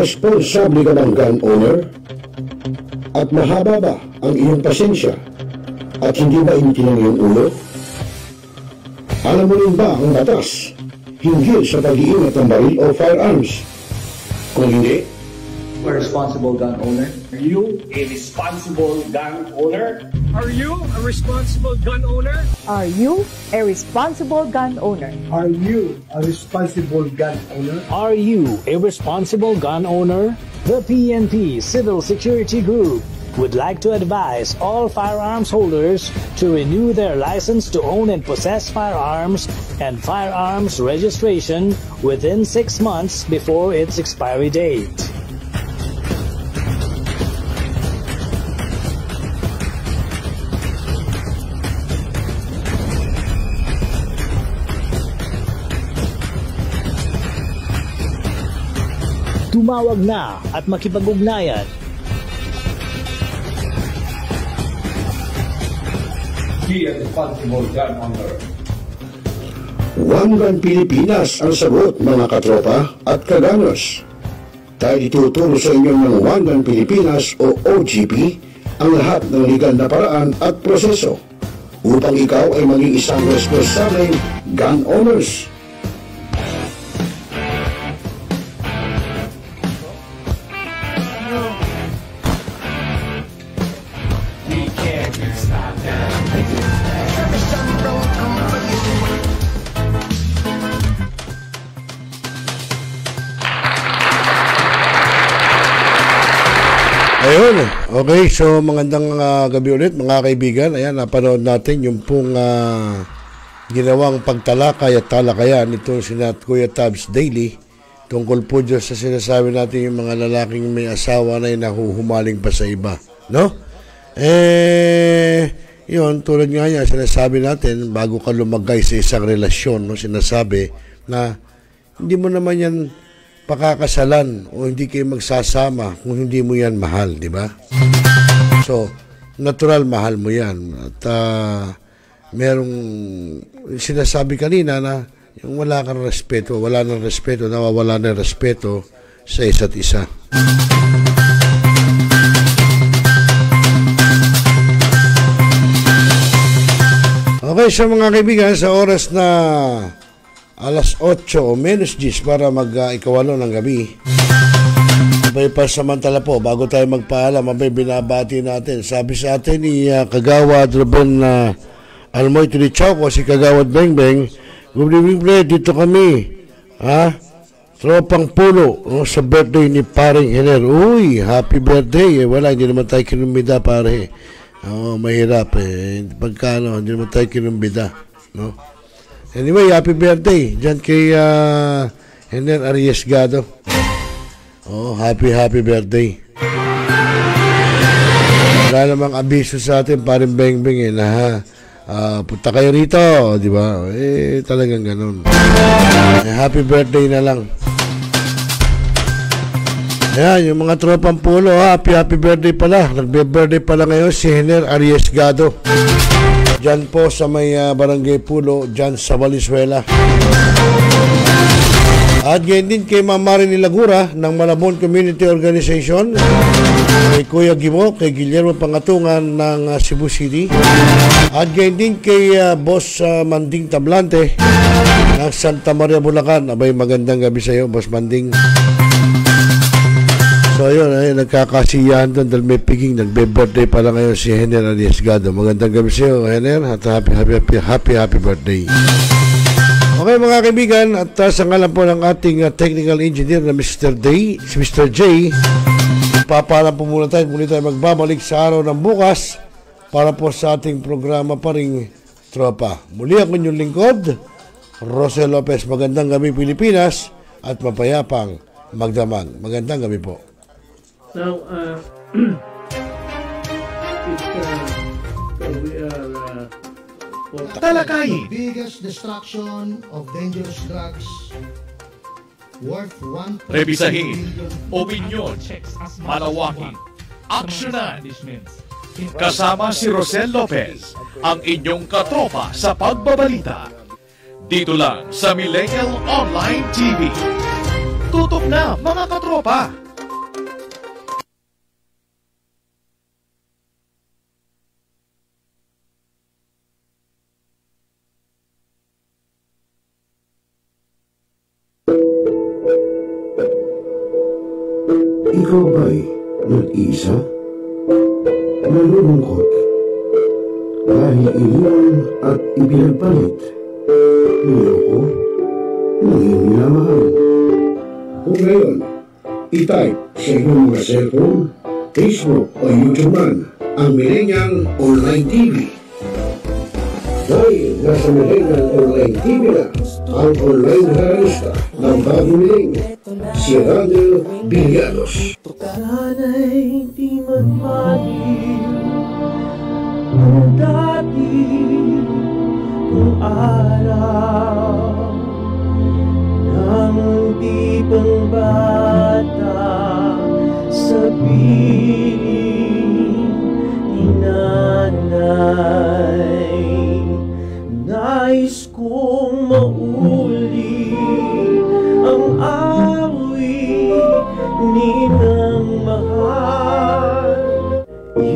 Responsable ka bang gun owner? At mahaba ba ang iyong pasensya? At hindi ba initin ang iyong ulo? Alam mo rin ba ang batas hinggil sa pag-iingat ng baril o firearms? Kung hindi, a responsible gun owner? Are you a responsible gun owner? Are you a responsible gun owner? Are you a responsible gun owner? Are you a responsible gun owner? Are you a responsible gun owner? The PNP Civil Security Group would like to advise all firearms holders to renew their license to own and possess firearms and firearms registration within 6 months before its expiry date. Tumawag na at makipag-ugnayan. Be a responsible gun owner. One Gun Pilipinas ang sagot, mga katropa at kaganos. dahil ituturo sa inyo ng One Gun Pilipinas o OGP ang lahat ng legal na paraan at proseso upang ikaw ay maging isang responsableng gun owners. Ayun, okay, so magandang gabi ulit mga kaibigan. Ayan, napanood natin yung pong ginawang pagtalakay at talakayan nito si Kuya Tabs Daily tungkol po dyan sa sinasabi natin yung mga lalaking may asawa na nahuhumaling pa sa iba, no? Yun, tulad nga niya, sinasabi natin bago ka lumagay sa isang relasyon, no? Sinasabi na hindi mo naman yan pakakasalan o hindi kayo magsasama kung hindi mo yan mahal, di ba? So, natural mahal mo yan. At merong sinasabi kanina na yung wala kang respeto, wala ng respeto, nawawala ng respeto sa isa't isa. Okay, so mga kaibigan, sa oras na alas 8 o menos 10 para mag-ikawalo ng gabi. Abay pasamantala po, bago tayo magpaalam, abay binabati natin. Sabi sa atin ni Kagawad Ruben Almoy Tulichauco, si Kagawad Bengbeng, good evening pre, dito kami. Tropang pulo sa birthday ni paring Hener. Uy, happy birthday. Wala, hindi naman tayo kinumbida pare. Mahirap pagkano, hindi naman tayo kinumbida, no? Anyway, happy birthday dyan kay Hener Arriesgado. Happy birthday. Wala namang abiso sa atin, paring Bengbeng na punta kayo rito, di ba? Talagang ganun. Happy birthday na lang. Ayan, yung mga tropang pulo, happy birthday pala. Nagbe-birthday pala ngayon si Hener Arriesgado. Diyan po sa may Barangay Pulo, diyan sa Valenzuela. At ganyan din kay Ma'am Marini Lagura ng Malabon Community Organization, kay Kuya Gimo, kay Guillermo Pangatungan ng Cebu City. At ganyan din kay Boss Manding Tablante ng Santa Maria, Bulacan. Abay, magandang gabi sa iyo, Boss Manding. So yun, nagkakasiyahan doon dahil may piging, nagbe-birthday pala ngayon si Hener Arriesgado. Magandang gabi sa iyo, Hener, at happy birthday. Okay mga kaibigan, at sa ngalan po ng ating technical engineer na Mr. J, papalam po muna tayo, muli tayo magbabalik sa araw ng bukas para po sa ating programa pa ring Tropa. Muli ako inyong lingkod, Rosel Lopez. Magandang gabi Pilipinas at mapayapang magdamag. Magandang gabi po. Now, we are talakayin. The biggest destruction of dangerous drugs worth 1. Rebisahin, opinyon, malawakin, aksyonan. Kasama si Rosel Lopez, ang inyong katropa sa pagbabalita. Dito lang sa Millennial Online TV. Tutok na mga katropa! Ikaw ba'y nag-iisa? Nalulungkot? Dahil iniwan at ipinagpalit? Niloko? Naging minamahal? Kung ngayon, i-type sa iyong mga cellphone, Facebook o YouTube man ang Millennial Online TV. Dahil nasa Millennial Online TV na ang online realista ng bagong milenyo, si Randel Villanos. Sana'y di magmahil kung dati kung araw nang di pang bata sa piling ni nanay. Nais kong mauli ang awit ni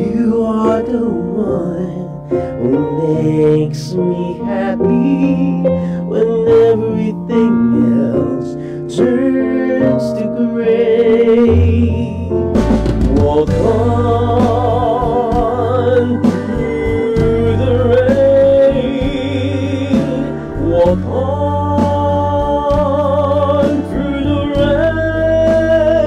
You are the one who makes me happy when everything else turns to gray. Walk on through the rain. Walk on through the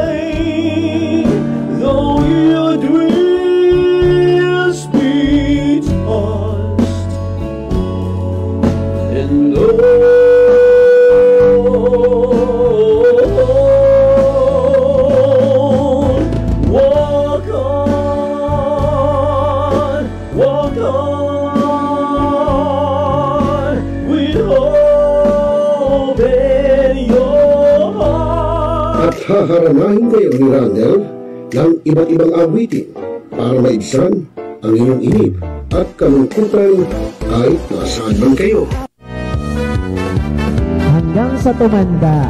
rain. Though your dreams be tossed and walk on with hope in your heart. At haharanahin kayo ni Randel ng iba't ibang awitin para maibsan ang inyong inip at kalungkutan kahit nasaan man kayo. Hanggang sa tumanda.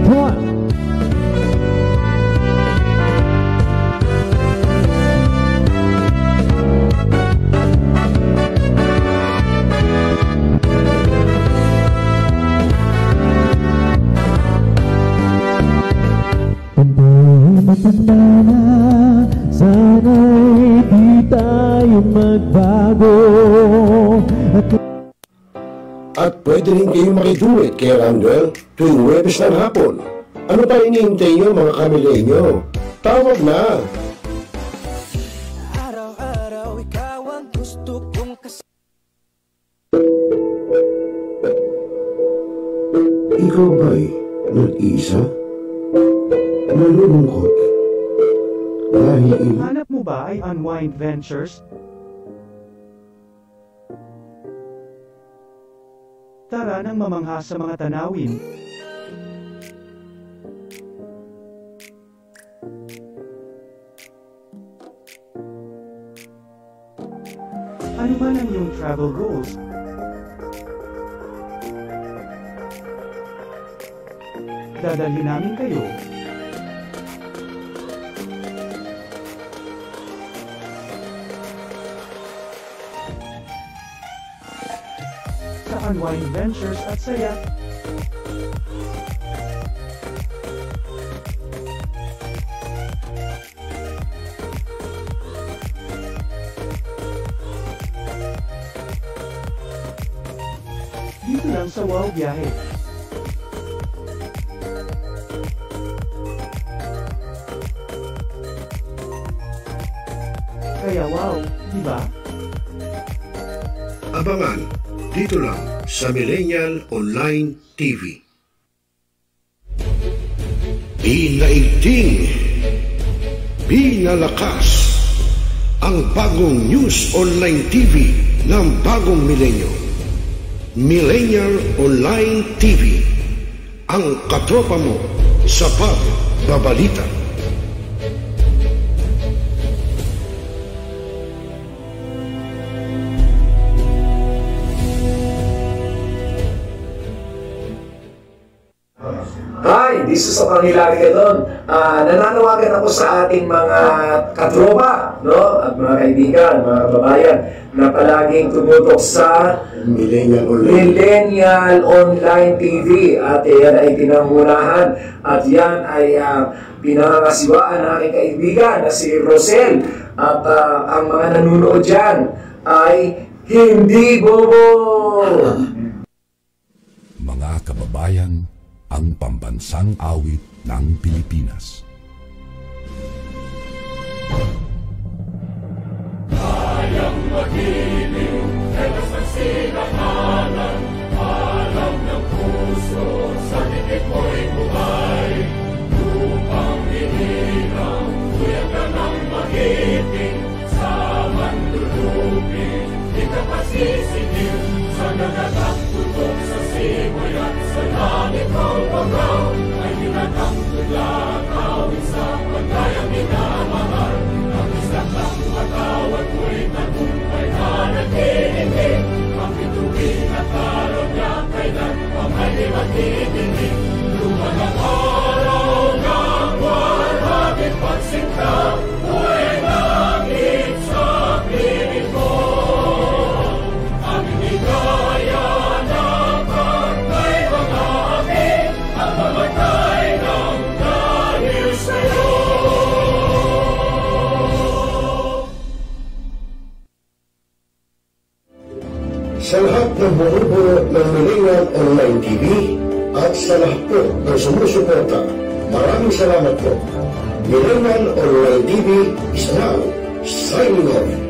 Come on. Matanda na, sana'y di tayo magbago. At pwede rin kayong makiduwit kay Randel tuwing Huwebes ng hapon. Ano pa hinihintay nyo mga kamilenyo? Tawag na! Araw-araw ikaw ang gusto kong Ikaw ba'y nag-iisa? Nalulungkot? Dahil hanap mo ba ay Unwind Ventures? Tara nang mamangha sa mga tanawin. Ano man ang iyong travel goals? Dadalhin namin kayo. Sa Unwind Ventures at saya. Dito lang sa Wow Biyahe. Kaya wow, di ba? Abangan dito lang sa Millennial Online TV. Pinaigting, pinalakas ang bagong news online TV ng bagong milenyo. Millennial Online TV, ang katropa mo sa pagbabalita. Hi, this is Okang Hilary Gadon. Nananawagan ako sa ating mga katropa, no? At mga kaibigan, mga kababayan na palaging tumutok sa Millennial Online TV. At yan ay pinangunahan at yan ay pinangangasiwaan ng aking kaibigan na si Rosel. At ang mga nanunood dyan ay hindi bobo! Mga kababayan, ang pambansang awit ng Pilipinas. Kayang magiliw, helas ng sinakalan, alam ng puso, sa titik mo'y buhay. Lupang hinirang, tuyang ka ng magiting, sa mandulupin, di ka pasisigil, sa nagatak tutok sa simoy at sa langit ng pagaw, ay hinatang tula, kawin sa pagkayang minamahal, ang isang lang matawad mo'y tagumpay ka Sa lahat ng bumubuo ng Millennial Online TV at sa lahat po ng sumusuporta, maraming salamat po. Millennial Online TV is now signing off.